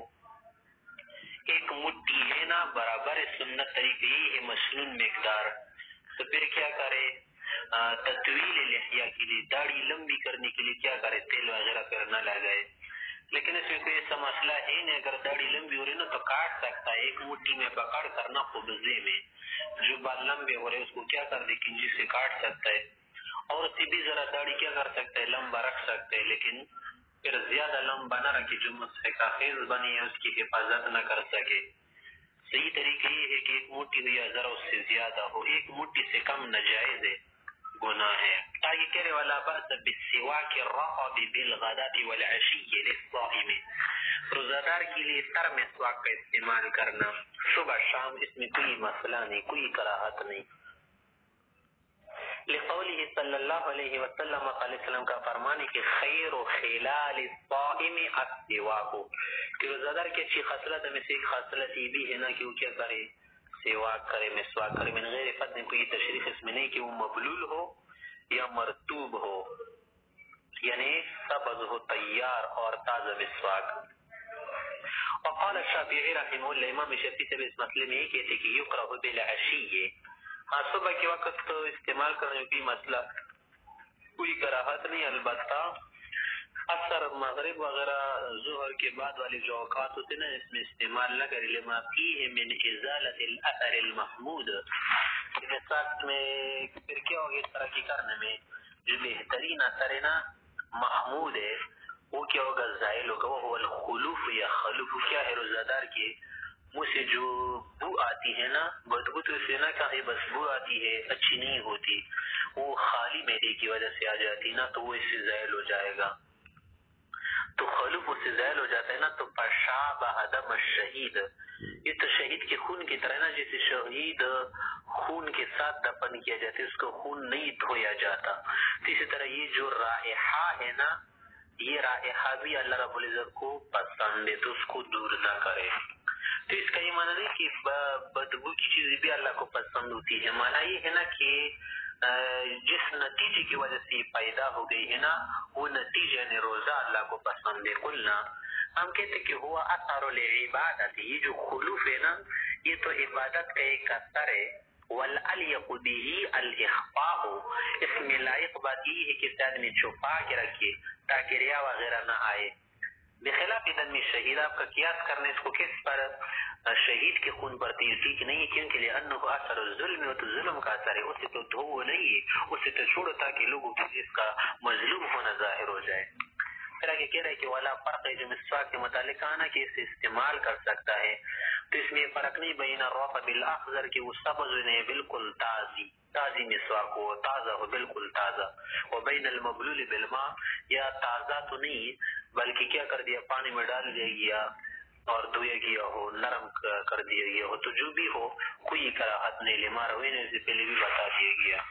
ایک مٹھی ہے نا، برابر سنت طریقے یہ ہے مسنون مقدار، تو پھر کیا کرے، تطویل لحیہ کے لیے، داڑھی لمبی کرنے کے لیے کیا کرے، تیل وغیرہ پھر نہ لگائے۔ لیکن اس میں کوئی ایسا مسئلہ ہے نہیں، اگر داڑھی لمبی ہو رہی نا تو کاٹ سکتا ہے، ایک مٹھی میں پکڑ کرنا قبضے میں، جو بال لمبے ہو رہے اس کو کیا کر دے کنجی سے کاٹ سکتا ہے، اور اس سے بھی ذرا داڑھی کیا کر سکتا ہے، لمبا رکھ سکتا ہے، لیکن پھر زیادہ لمبا نہ رکھے جو مسحقہ خیز بنی ہے اس کی حفاظت نہ کر سکے۔ صحیح طریقہ یہ ہے کہ ایک مٹھی ہو یا ذرا اس سے زیادہ ہو، ایک مٹھی سے کم ناجائز ہے، گناہ ہے۔ آگے کہنے والا بات بالسواک الرطب بالغداة والعشی للصائم، روزہ دار کے لیے تر مسواک کا استعمال کرنا صبح شام، اس میں کوئی مسئلہ نہیں، کوئی کراہت نہیں۔ لقوله صلی اللہ علیہ وسلم، علیہ وسلم کا فرمانے کہ خیر و خلال الصائم السواک، کہ روزہ دار کی اچھی خصلت میں سے ایک خصلت یہ بھی ہے نا کہ وہ کیا کرے، سواک کرے، مسواک کرے، من غیر فضل، کوئی تشریف اس میں نہیں کہ وہ مبلول ہو یا مرطوب ہو، یعنی سبز ہو، تیار اور تازہ مسواک۔ وقال الشافعی رحمہ اللہ، امام شافعی سے اس مسئلے میں یہ کہتے کہ یکرہ بالعشی، ہاں صبح کے وقت تو استعمال کرنے کی مسئلہ کوئی کراہت نہیں، البتہ اثر مغرب وغیرہ ظہر کے بعد والے جو اوقات ہوتے ہیں نا اس میں استعمال نہ کرے، لما فیہ من ازالت الاثر المحمود، مسواک میں پھر کیا ہوگا اس طرح کی کرنے میں جو بہترین اثر ہے نا محمود ہے وہ کیا ہوگا، زائل ہوگا، وہ الخلوف، یا خلوف کیا ہے، روزہ دار کے منہ سے جو بو آتی ہے نا، بدبو تو اسے نہ کہیں بس بو آتی ہے، اچھی نہیں ہوتی، وہ خالی معدے کی وجہ سے آ جاتی نا تو وہ اس سے زائل ہو جائے گا، تو خلوف اس سے زائل ہو جاتا ہے نا، تو فشابہ دم الشہید، یہ تو شہید کے خون کی طرح نا، جیسے شہید خون کے ساتھ دفن کیا جاتا ہے، اس کو خون نہیں دھویا جاتا، تو اسی طرح یہ جو رائحہ ہے نا، یہ رائحہ بھی اللہ رب العزت کو پسند ہے، تو اس کو دور نہ کرے۔ تو اس کا یہ معنی نہیں کہ بدبو کی چیزیں بھی اللہ کو پسند ہوتی ہے، معنی یہ ہے نا کہ جس نتیجے کی وجہ سے پیدا ہو گئی ہے نا وہ نتیجہ یعنی روزہ اللہ کو پسند ہے. قلنا ہم کہتے کہ ہوا اثر العبادت، یہ جو خلوف ہے نا یہ تو عبادت کا ایک اثر ہے. والعلیق به الاخفاء، اس میں لائق بات یہ ہے کہ آدمی چھپا کے رکھے تاکہ ریا وغیرہ نہ آئے. بخلاف دم شہید، آپ کا قیاس کرنے اس کو کس پر؟ شہید کے خون پر تیر ٹھیک نہیں ہے، کیونکہ لأنه اثر الظلم، وہ تو ظلم کا اثر ہے، اسے تو دھو نہیں ہے، اسے تو چھوڑو تاکہ لوگوں کی اس کا مظلوم ہونا ظاہر ہو جائے. پھر آگے کہہ رہے کہ والا فرق ہے جو مسواک کے متعلق آنا کہ اسے استعمال کر سکتا ہے، تو اس میں فرق نہیں بین الرطب بالاخضر کہ وہ سبز نہیں بالکل تازی مسواک ہو، تازہ ہو بالکل تازہ، و بین المبلول بالماء، یا تازہ تو نہیں بلکہ کیا کر دیا پانی میں ڈال دیا گیا اور دھویا گیا ہو، نرم کر دیا گیا ہو، تو جو بھی ہو کوئی کراہت نہیں، لما روینے سے پہلے بھی بتا دیا گیا.